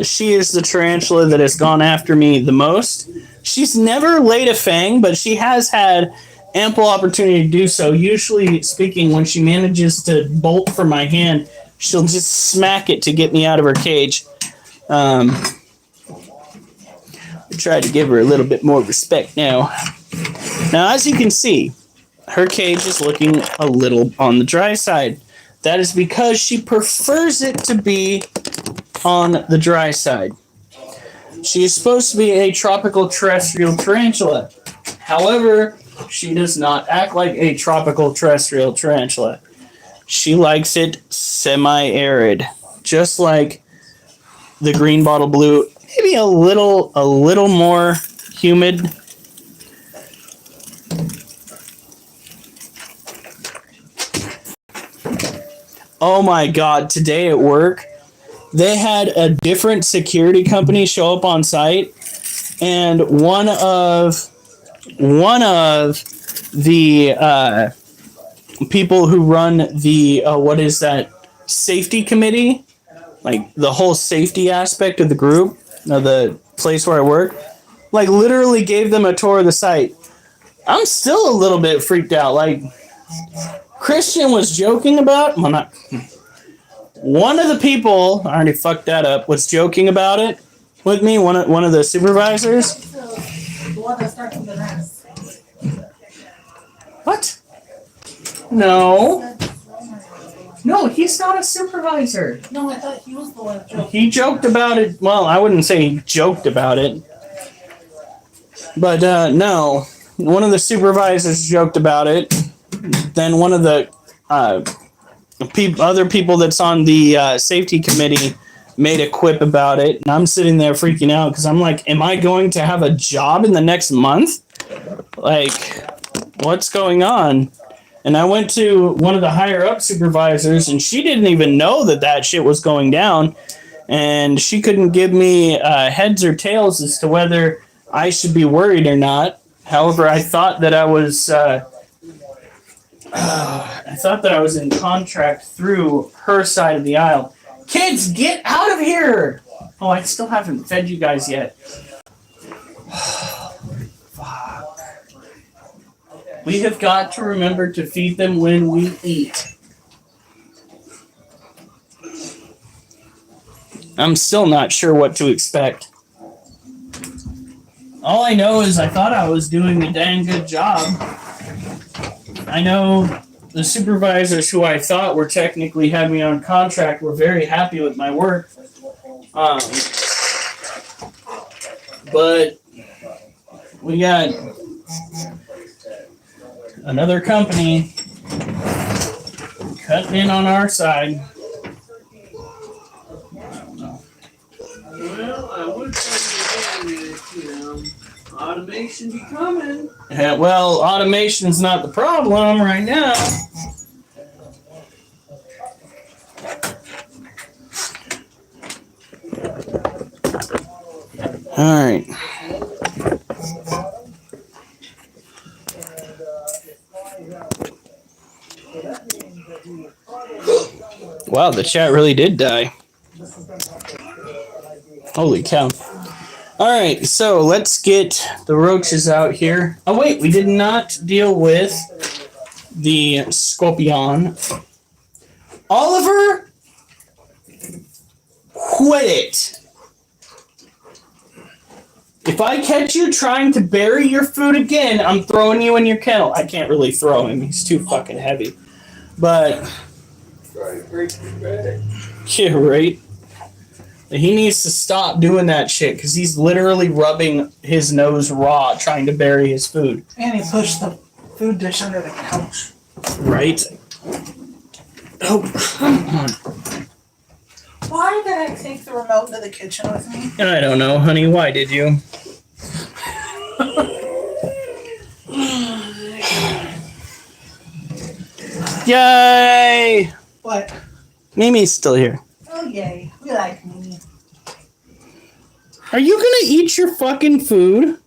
She is the tarantula that has gone after me the most. She's never laid a fang, but she has had ample opportunity to do so. Usually speaking, when she manages to bolt from my hand, she'll just smack it to get me out of her cage. I tried to give her a little bit more respect now. Now, as you can see, her cage is looking a little on the dry side. That is because she prefers it to be on the dry side. She is supposed to be a tropical terrestrial tarantula. However, she does not act like a tropical terrestrial tarantula. She likes it semi-arid, just like the green bottle blue, maybe a little more humid. Oh my God, today at work, they had a different security company show up on site, and one of the people who run the what is that safety committee, like the whole safety aspect of the group, the place where I work, like literally gave them a tour of the site. I'm still a little bit freaked out. Like, Christian was joking about, well, not one of the people, I already fucked that up, was joking about it with me, one of the supervisors. The one that starts with an S. What? No. No, he's not a supervisor. No, I thought he was the one that joked. He joked about it. Well, I wouldn't say he joked about it. But no, one of the supervisors joked about it. Then one of the other people that's on the safety committee made a quip about it, and I'm sitting there freaking out because I'm like, am I going to have a job in the next month? Like, what's going on? And I went to one of the higher up supervisors, and she didn't even know that shit was going down, and she couldn't give me heads or tails as to whether I should be worried or not. However, I thought that I was in contract through her side of the aisle. Kids, get out of here! Oh, I still haven't fed you guys yet. Fuck. We have got to remember to feed them when we eat. I'm still not sure what to expect. All I know is I thought I was doing a dang good job. I know the supervisors who I thought were technically had me on contract were very happy with my work. But we got another company cutting in on our side. I don't know. Well, I would say that, automation be coming. Yeah, well, automation's not the problem right now. All right. Wow, the chat really did die. Holy cow. All right, so let's get the roaches out here. Oh, wait, we did not deal with the scorpion. Oliver, quit it. If I catch you trying to bury your food again, I'm throwing you in your kennel. I can't really throw him. He's too fucking heavy. But, yeah, right? He needs to stop doing that shit because he's literally rubbing his nose raw trying to bury his food. And he pushed the food dish under the couch. Right? Oh, come on. Why did I take the remote into the kitchen with me? I don't know, honey. Why did you? Yay! What? Mimi's still here. Oh, yay. We like me. Are you gonna eat your fucking food?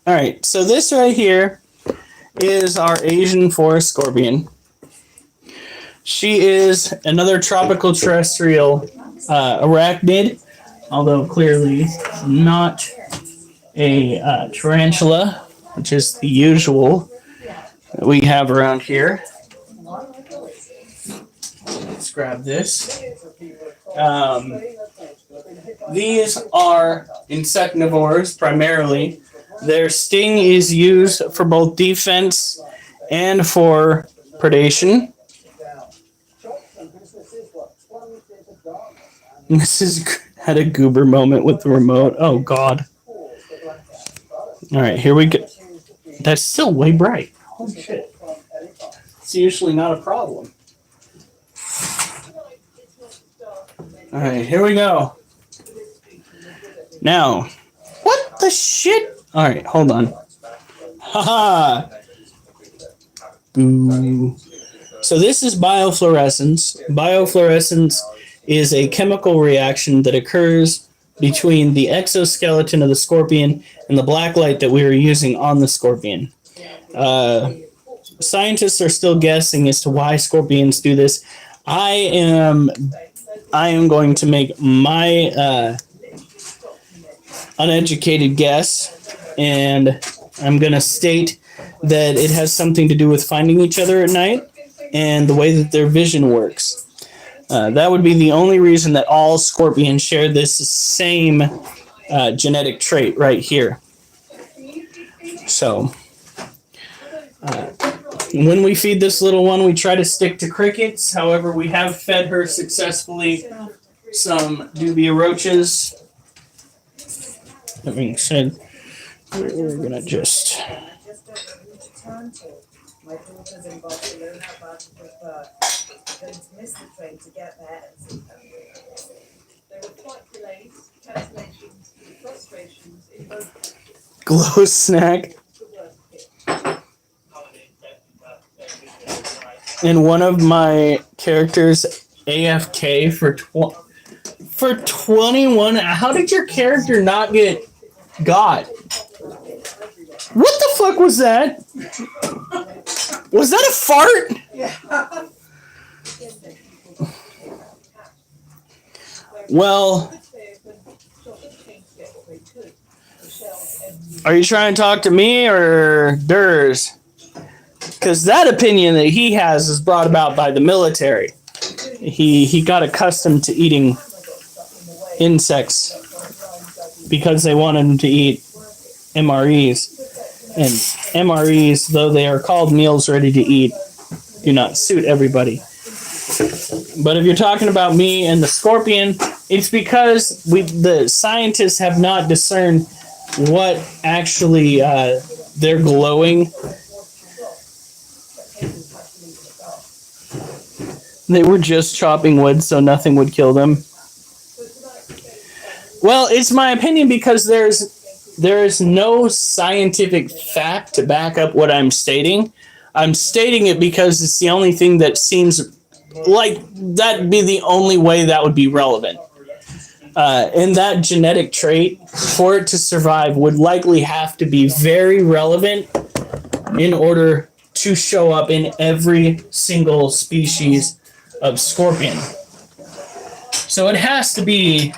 Alright, so this right here is our Asian forest scorpion. She is another tropical terrestrial arachnid, although clearly not a tarantula, which is the usual that we have around here. Let's grab this. These are insectivores primarily. Their sting is used for both defense and for predation. Mrs. had a goober moment with the remote. Oh, God. All right, here we go. That's still way bright. Holy shit. It's usually not a problem. All right, here we go. Now, what the shit? All right, hold on. Haha. Boo. So this is biofluorescence. Biofluorescence is a chemical reaction that occurs between the exoskeleton of the scorpion and the black light that we were using on the scorpion. Scientists are still guessing as to why scorpions do this. I am going to make my uneducated guess, and I'm going to state that it has something to do with finding each other at night and the way that their vision works. That would be the only reason that all scorpions share this same genetic trait right here. So, when we feed this little one, we try to stick to crickets. However, we have fed her successfully some dubia roaches. That being said, we're going to just My daughter's in Barcelona, but going to miss the train to get there and see her. There were flight delays, cancellations, frustrations in both countries. Glow snack. The worst hit. And one of my characters AFK for 21. How did your character not get got? What the fuck was that? Was that a fart? Yeah. Well, are you trying to talk to me or Durs? Because that opinion that he has is brought about by the military. He got accustomed to eating insects because they wanted him to eat MREs. And MREs, though they are called meals ready to eat, do not suit everybody. But if you're talking about me and the scorpion, it's because the scientists have not discerned what actually they're glowing. They were just chopping wood so nothing would kill them. Well, it's my opinion because there is no scientific fact to back up what I'm stating. I'm stating it because it's the only thing that seems like that'd be the only way that would be relevant. And that genetic trait, for it to survive, would likely have to be very relevant in order to show up in every single species of scorpion. So it has to be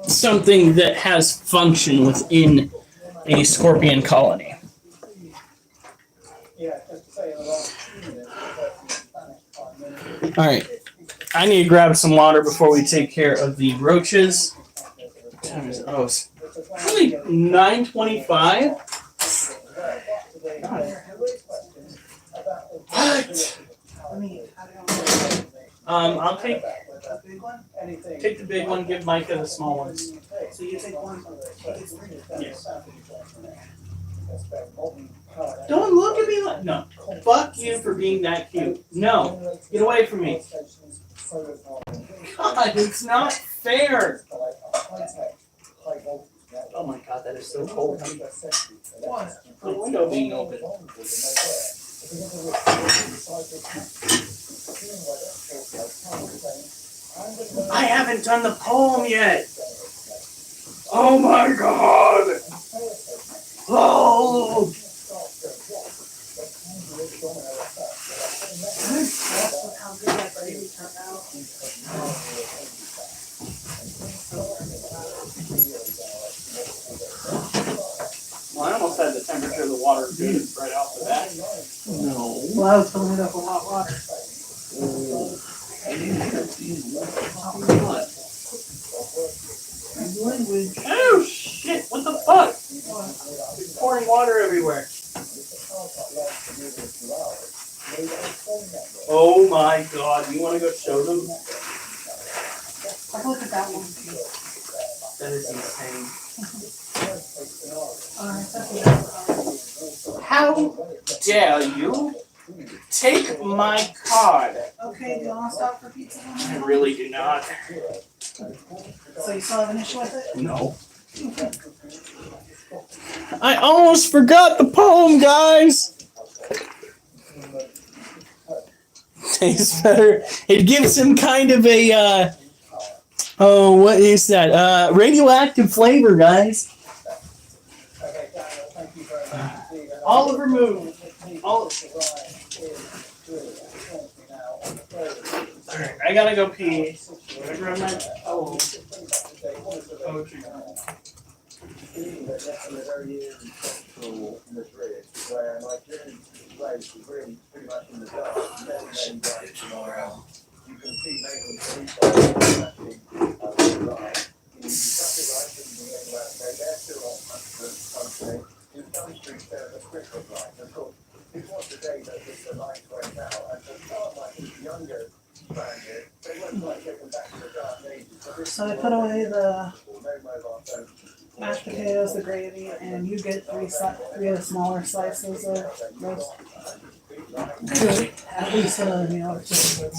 something that has function within a scorpion colony. All right, I need to grab some water before we take care of the roaches. What time is it? Oh, it's only 9:25. What? I'll take the big one. Give Micah the small ones. So you take one. Yes. Don't look at me like no. Fuck you for being that cute. No, get away from me. God, it's not fair. Oh my God, that is so cold. The window being open. I haven't done the poem yet. Oh my God. Oh. How good that baby turned out. Well, I almost had the temperature of the water good right off the bat. No. Well, I was filling it up with hot water. Oh shit! What the fuck? It's pouring water everywhere. Oh my God! You want to go show them? I'll look at that one. That is insane. How dare you take my card? Okay, do you want to stop for pizza? I really do not. So you still have an issue with it? No. I almost forgot the poem, guys. Tastes better. It gives him kind of a oh, what is that? Radioactive flavor, guys. Oliver Moon. Alright, I gotta go pee. I grab my poetry. So I put away the mashed potatoes, the gravy, and you get three of the smaller slices of roast. At least another meal or two.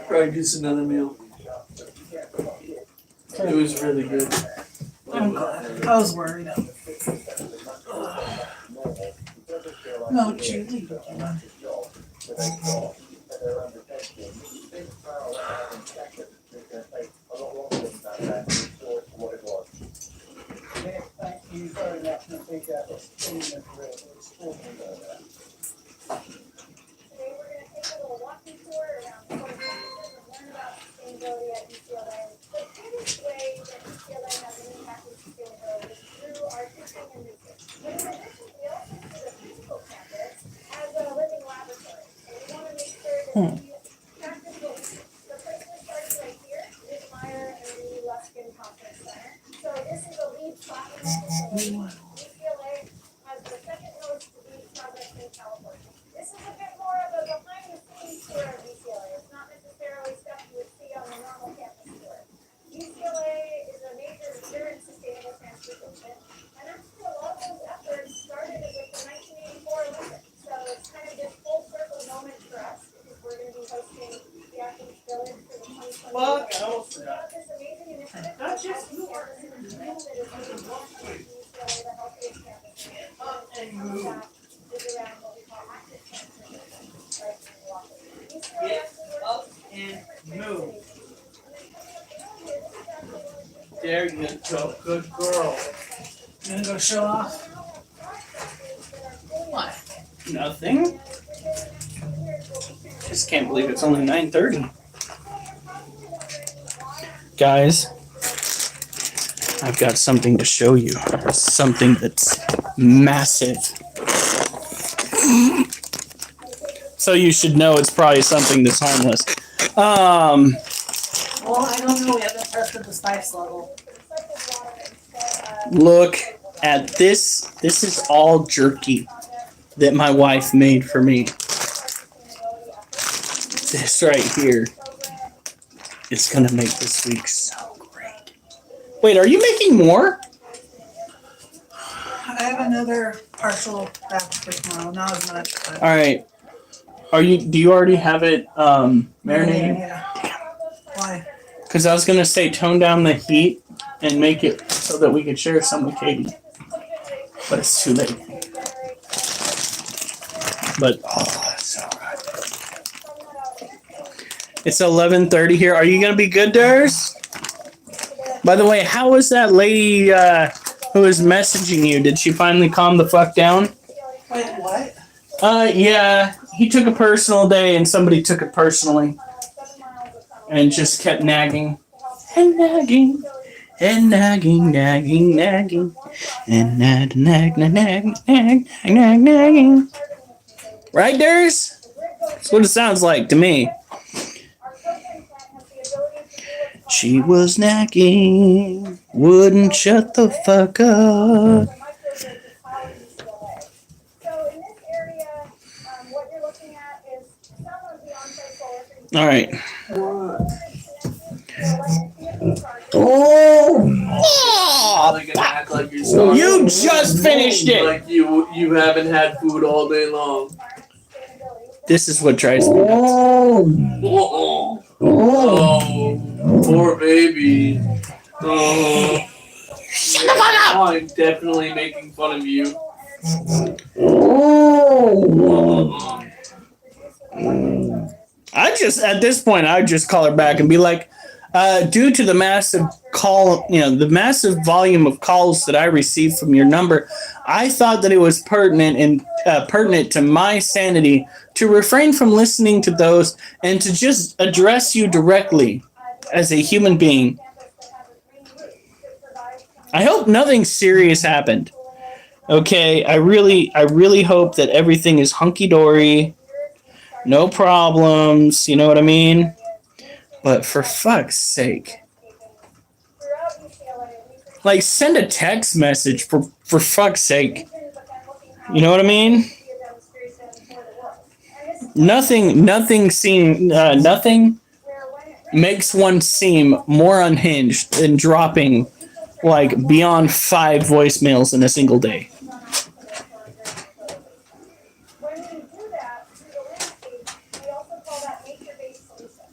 Probably just another meal. It was really good. I'm glad. I was worried. No, Julie. Today we're going to take a little walking tour around the core campuses and learn about sustainability at UCLA. The biggest way that UCLA has an impact on sustainability is through our teaching and research. But in addition, we also see the physical campus as a living laboratory. And we want to make sure that we practice what we teach. The place we're starting right here is Meyer and Lee Luskin Conference Center. So this is a LEED Platinum facility. UCLA has the second most LEED project in California. This is a bit more of a behind the scenes tour of UCLA. It's not necessarily stuff you would see on the normal campus tour. UCLA is a major leader in sustainable transportation, and actually a lot of those efforts started with the 1984 Olympics. So it's kind of this full circle moment for us because we're going to be hosting the Athletes Village for the 2020. Well, We have this amazing initiative called Healthy Campus Initiative that is being launched at UCLA, the healthiest campus. And that is around what we call active transportation, right? Get up and move. There you go. Good girl. You gonna go show off? What? Nothing. Just can't believe it's only 9:30. Guys, I've got something to show you. Something that's massive. So you should know it's probably something that's harmless. Well, I don't know. We haven't tested the spice level. Look at this. This is all jerky that my wife made for me. This right here is gonna make this week so great. Wait, are you making more? I have another partial batch for tomorrow. Not as much, but All right. Do you already have it marinating? Yeah. Why? Because I was gonna say tone down the heat and make it so that we could share some with Katie, but it's too late. But oh, it's so good. It's 11:30 here. Are you gonna be good, Durs? By the way, how was that lady who was messaging you? Did she finally calm the fuck down? Wait, what? Yeah. He took a personal day and somebody took it personally and just kept nagging and nagging and nagging, nagging, nagging and nagging. Right, Durs? That's what it sounds like to me. She was nagging, wouldn't shut the fuck up. All right. You're gonna act like you're starving. You just finished it. Like you haven't had food all day long. This is what drives me nuts. Oh, poor baby. Oh. Yeah, I'm definitely making fun of you. At this point, I would just call her back and be like, due to the massive the massive volume of calls that I received from your number, I thought that it was pertinent to my sanity to refrain from listening to those and to just address you directly as a human being. I hope nothing serious happened. Okay, I really hope that everything is hunky-dory. No problems, you know what I mean? But for fuck's sake. Like, send a text message for fuck's sake. You know what I mean? Nothing makes one seem more unhinged than dropping like beyond 5 voicemails in a single day. When we do that through the landscape, we also call that nature-based solution.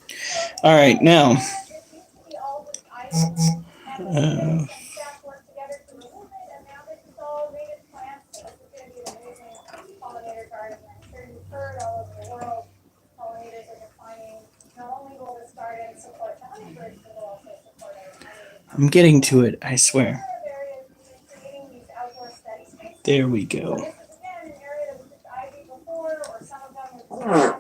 All right, now. It used to be all just items, and then staff work together to remove it, and now this is all native plants. So this is going to be an amazing pollinator garden. I'm sure you've heard all over the world, pollinators are declining. Not only will this garden support the hummingbirds, but it will also support our honey. I'm getting to it, I swear. Areas creating these outdoor steady spaces. There we go. This is again an area that was just ivy before, or some of them with grass.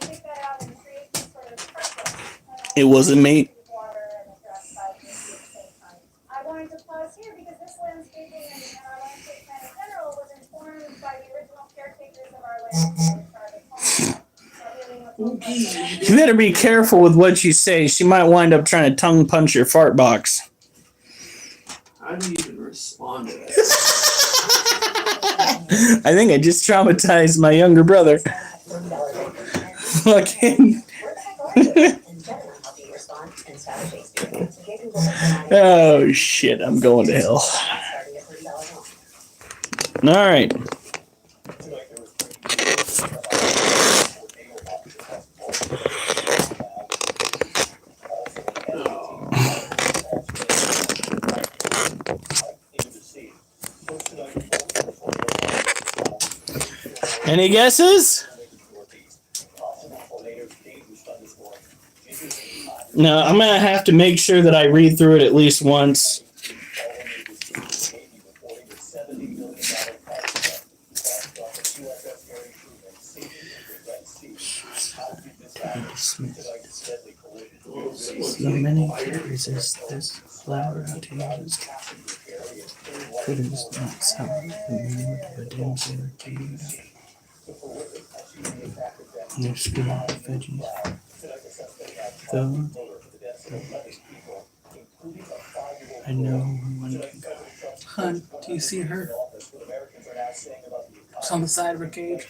And take that out and create some sort of purpose. It wasn't me. Water and address biodiversity at the same time. I wanted to pause here because this landscaping and our landscape plan in general was informed by the original caretakers of our land, which are the homeowners. You better be careful with what you say. She might wind up trying to tongue punch your fart box. How do you even respond to that? I think I just traumatized my younger brother. Fucking. Oh shit, I'm going to hell. Alright. Any guesses? No, I'm gonna have to make sure that I read through it at least once. So many resist this flower out here. Critters not sour, the mood of a damsel or cave. Their skin veggies. Though I know where one can go. Hun, do you see her? It's on the side of her cage.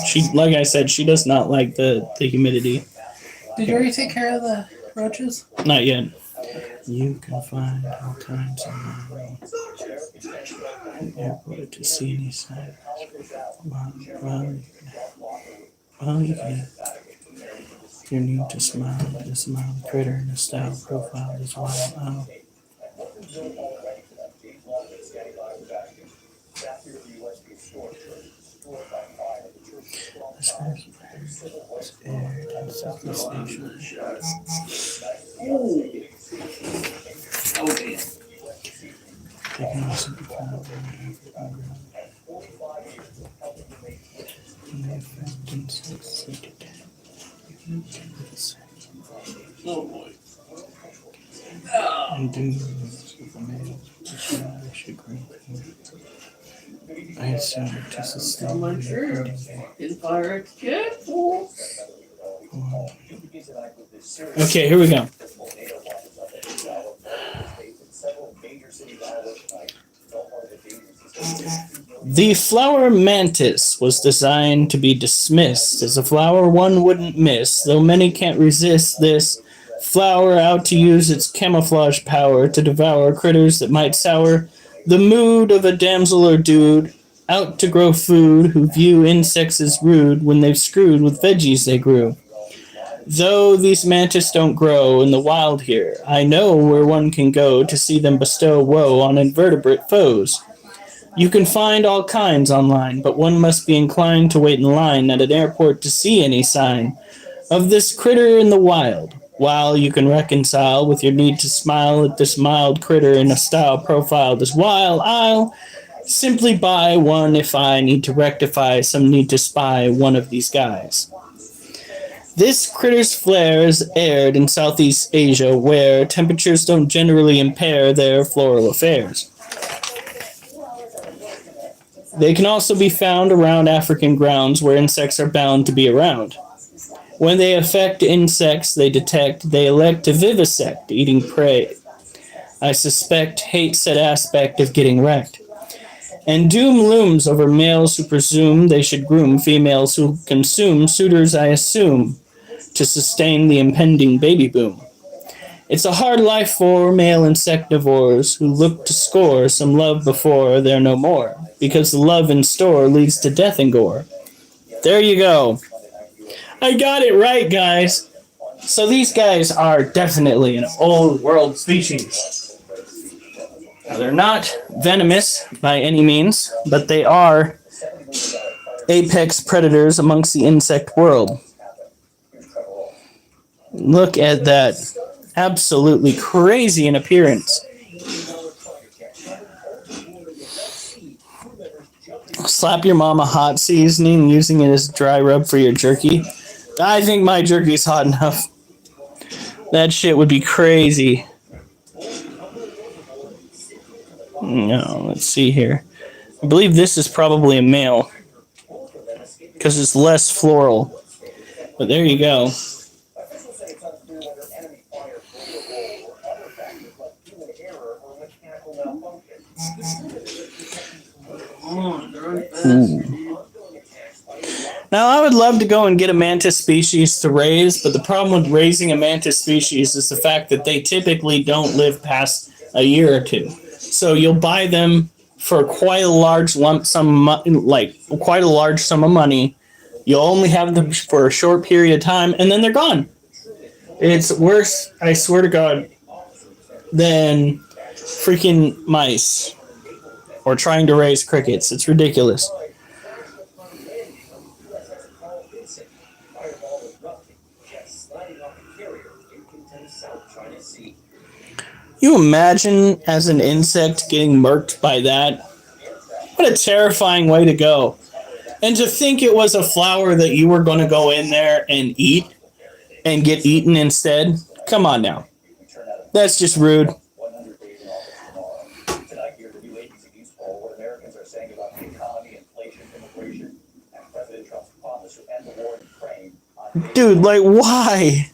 She, like I said, she does not like the humidity. Did you already take care of the roaches? Not yet. You can find all kinds of airport to see any sign. Well, you can. You need to smile. The smile critter and the style profile is wild. Oh. This was aired in Southeast Asia. Oh, damn. They can also be found in African ground. And they affect insects seated. Oh boy. And dunes with the males, which I should agree. I assume to sustain I'm the unsure. breeding. In fire, careful. Okay, here we go. The flower mantis was designed to be dismissed as a flower one wouldn't miss, though many can't resist this flower out to use its camouflage power to devour critters that might sour the mood of a damsel or dude, out to grow food who view insects as rude when they've screwed with veggies they grew. Though these mantis don't grow in the wild here, I know where one can go to see them bestow woe on invertebrate foes. You can find all kinds online, but one must be inclined to wait in line at an airport to see any sign of this critter in the wild. While you can reconcile with your need to smile at this mild critter in a style profiled as wild, I'll simply buy one if I need to rectify some need to spy one of these guys. This critter's flare is aired in Southeast Asia, where temperatures don't generally impair their floral affairs. They can also be found around African grounds where insects are bound to be around. When they affect insects they detect, they elect to vivisect, eating prey. I suspect hate said aspect of getting wrecked. And doom looms over males who presume they should groom females who consume suitors, I assume, to sustain the impending baby boom. It's a hard life for male insectivores who look to score some love before they're no more, because the love in store leads to death and gore. There you go. I got it right, guys. So these guys are definitely an old world species. Now, they're not venomous by any means, but they are apex predators amongst the insect world. Look at that. Absolutely crazy in appearance. Slap your mama hot seasoning, using it as dry rub for your jerky. I think my jerky's hot enough. That shit would be crazy. No, let's see here. I believe this is probably a male, because it's less floral. But there you go. Officials say it's unclear whether enemy fire played a role or other factors like human error or mechanical malfunction. Now, I would love to go and get a mantis species to raise, but the problem with raising a mantis species is the fact that they typically don't live past a year or two. So you'll buy them for quite a large lump sum, quite a large sum of money. You'll only have them for a short period of time, and then they're gone. It's worse, I swear to God, than freaking mice or trying to raise crickets. It's ridiculous. You imagine as an insect getting murked by that? What a terrifying way to go. And to think it was a flower that you were going to go in there and eat and get eaten instead? Come on now. That's just rude. Tonight here, the new ABC News poll, what Americans are saying about the economy, inflation, immigration, and President Trump's promise to end the war in Ukraine. Dude, like, why?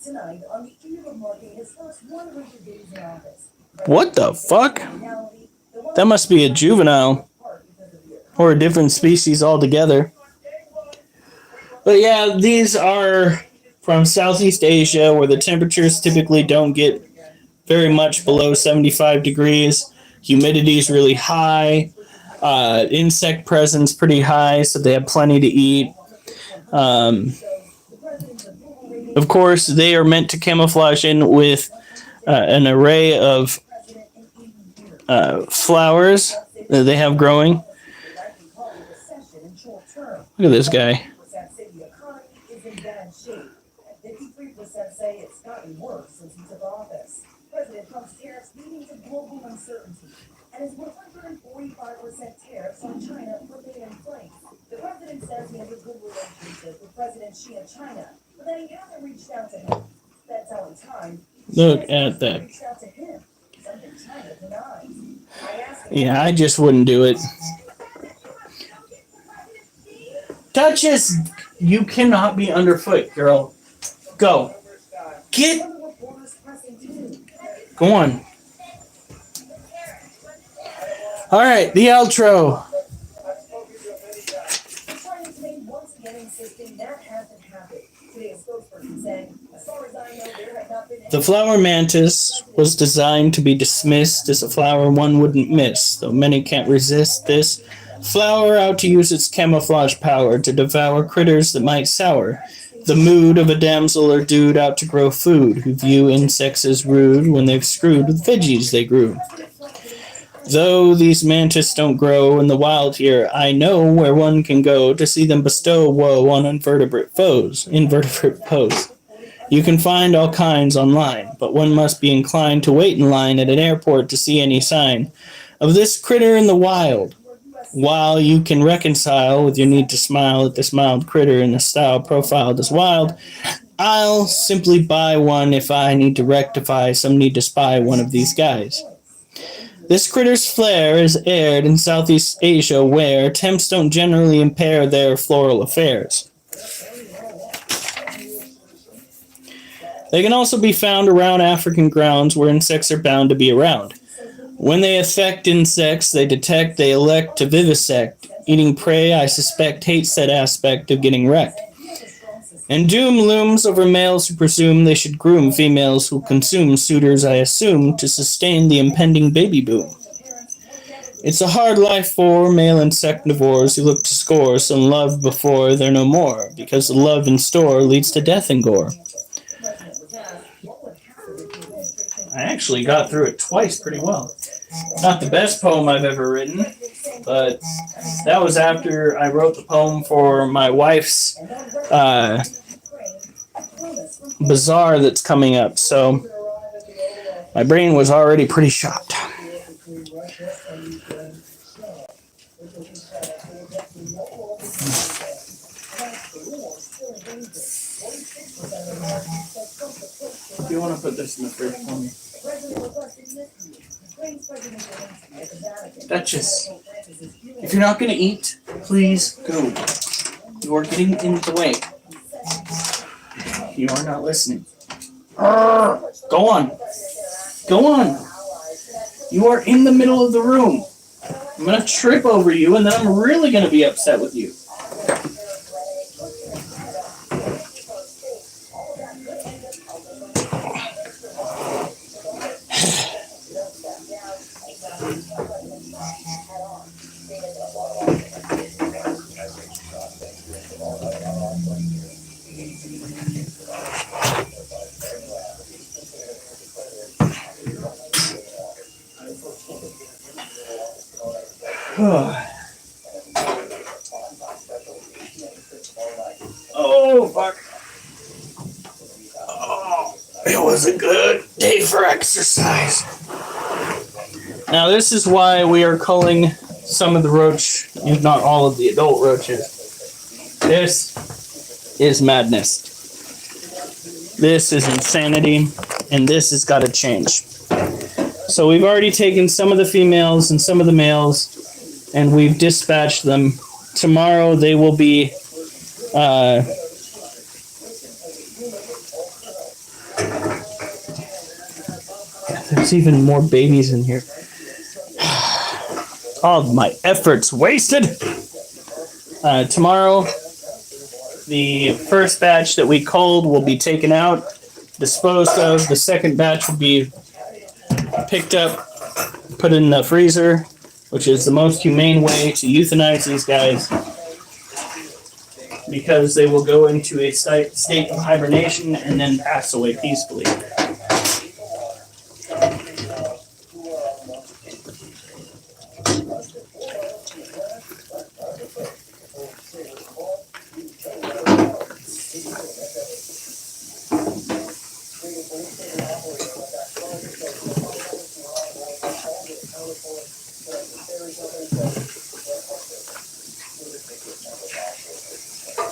Tonight, on the eve of marking his first 100 days in office. What the fuck? That must be a juvenile. Or a different species altogether. But yeah, these are from Southeast Asia, where the temperatures typically don't get very much below 75 degrees. Humidity is really high. Insect presence pretty high, so they have plenty to eat. Of course, they are meant to camouflage in with an array of flowers that they have growing. Look at this guy. 53% say it's gotten worse since he took office. President Trump's tariffs leading to global uncertainty, and his 145% tariffs on China remain in place. The president says he has a good relationship with President Xi of China, but that he hasn't reached out to him. That's how in time. Look at that. Reached out to him, something China denies. I asked him, Yeah, I just wouldn't do it. Duchess, you cannot be underfoot, girl. Go. Get. Go on. All right, the outro. China's made once again insisting that hasn't happened. Today, a spokesperson said, as far as I know, there have not been any. The flower mantis was designed to be dismissed as a flower one wouldn't miss, though many can't resist this. Flower out to use its camouflage power to devour critters that might sour the mood of a damsel or dude out to grow food, who view insects as rude when they've screwed with veggies they grew. Though these mantis don't grow in the wild here, I know where one can go to see them bestow woe on invertebrate foes. You can find all kinds online, but one must be inclined to wait in line at an airport to see any sign of this critter in the wild. While you can reconcile with your need to smile at this mild critter in a style profiled as wild, I'll simply buy one if I need to rectify some need to spy one of these guys. This critter's flair is aired in Southeast Asia, where temps don't generally impair their floral affairs. They can also be found around African grounds where insects are bound to be around. When they affect insects they detect, they elect to vivisect. Eating prey, I suspect, hates that aspect of getting wrecked. And doom looms over males who presume they should groom females who consume suitors, I assume, to sustain the impending baby boom. It's a hard life for male insectivores who look to score some love before they're no more, because the love in store leads to death and gore. I actually got through it twice pretty well. Not the best poem I've ever written, but that was after I wrote the poem for my wife's bazaar that's coming up, so my brain was already pretty shot. Do you want to put this in the fridge for me? Duchess, if you're not going to eat, please go. You are getting in the way. You are not listening. Go on. Go on. You are in the middle of the room. I'm going to trip over you, and then I'm really going to be upset with you. Oh, fuck. Oh, it was a good day for exercise. Now, this is why we are culling some of the roach, if not all of the adult roaches. This is madness. This is insanity, and this has got to change. So we've already taken some of the females and some of the males, and we've dispatched them. Tomorrow they will be there's even more babies in here. All of my efforts wasted. Tomorrow, the first batch that we culled will be taken out, disposed of. The second batch will be picked up, put in the freezer, which is the most humane way to euthanize these guys, because they will go into a state of hibernation and then pass away peacefully.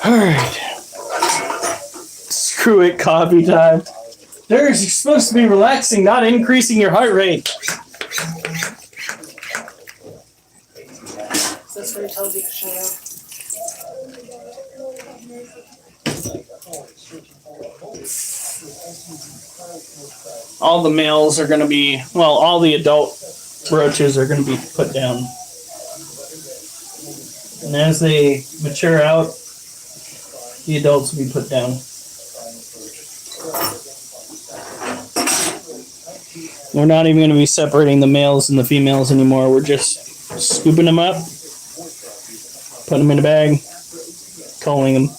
Alright. Screw it, coffee time. You're supposed to be relaxing, not increasing your heart rate. That's what he told you to shut up. All the males are going to be, well, all the adult roaches are going to be put down. And as they mature out, the adults will be put down. We're not even going to be separating the males and the females anymore. We're just scooping them up, putting them in a bag, culling them.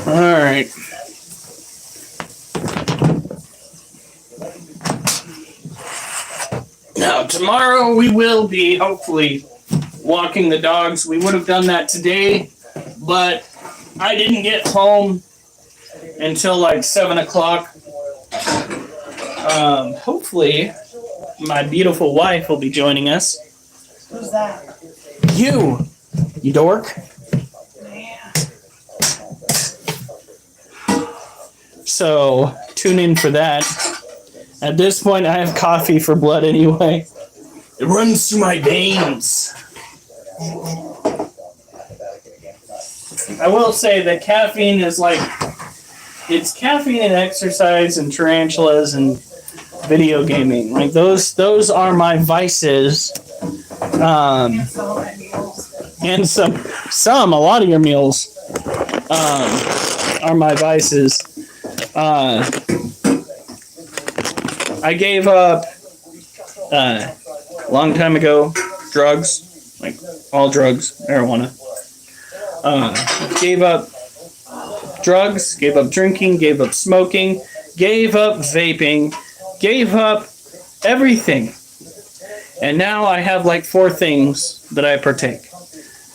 Alright. Now, tomorrow we will be, hopefully, walking the dogs. We would have done that today, but I didn't get home until like 7 o'clock. Hopefully, my beautiful wife will be joining us. Who's that? You dork. So tune in for that. At this point, I have coffee for blood anyway. It runs through my veins. I will say that caffeine is like, it's caffeine and exercise and tarantulas and video gaming. Like those are my vices. And some of my meals. And a lot of your meals are my vices. I gave up a long time ago drugs, like all drugs, marijuana. Gave up drugs, gave up drinking, gave up smoking, gave up vaping, gave up everything. And now I have like 4 things that I partake.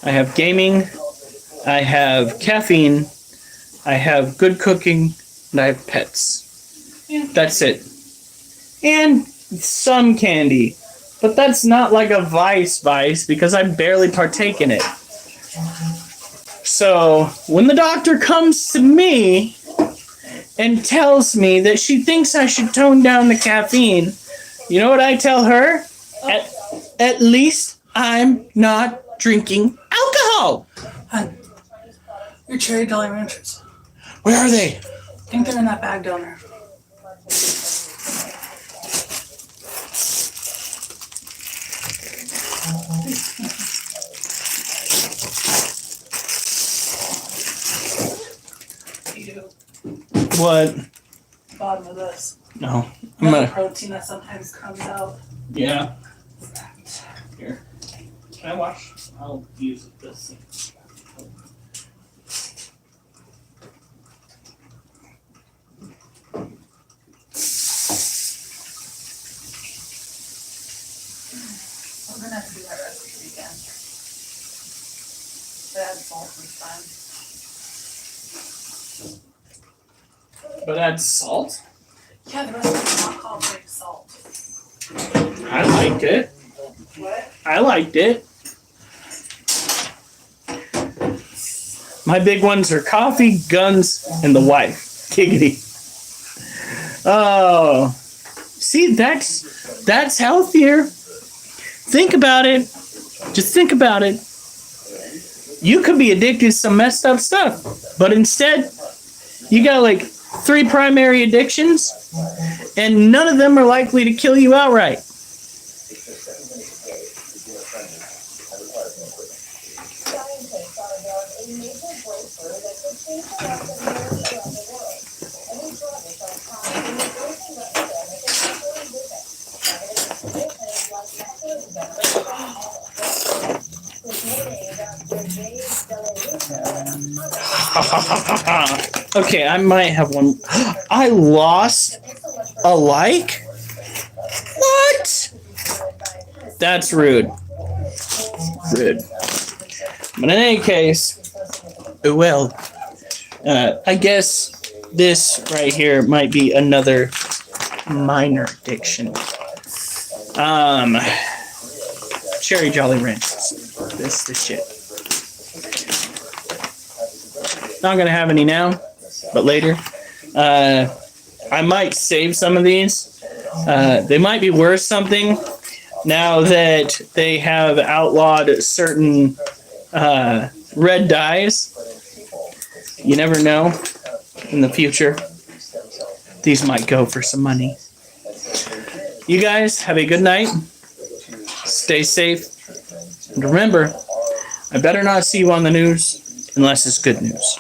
I have gaming, I have caffeine, I have good cooking, and I have pets. That's it. And some candy. But that's not like a vice because I barely partake in it. So when the doctor comes to me and tells me that she thinks I should tone down the caffeine, you know what I tell her? At least I'm not drinking alcohol. Your cherry Jolly Ranchers. Where are they? I think they're in that bag down there. What? Bottom of this. No. The protein that sometimes comes out. Yeah. Here. Can I wash? I'll use this thing. I'm gonna have to do that recipe again. But add salt this time. But add salt? Yeah, the recipe's not called big salt. I liked it. What? I liked it. My big ones are coffee, guns, and the wife. Giggity. Oh. See, that's healthier. Think about it. Just think about it. You could be addicted to some messed up stuff, but instead, you got like 3 primary addictions, and none of them are likely to kill you outright. Scientists are developing a major breakthrough that could change the lives of millions around the world. A new drug is on time in reversing the epidemic of temporary vision. Evidence is like mechanism This morning, Dr. Dave Delarusso. Okay, I might have one. I lost a like? What? That's rude. Rude. But in any case, well, I guess this right here might be another minor addiction. Cherry Jolly Ranchers. This the shit. Not gonna have any now, but later. I might save some of these. They might be worth something now that they have outlawed certain red dyes. You never know in the future. These might go for some money. You guys have a good night. Stay safe. And remember, I better not see you on the news unless it's good news.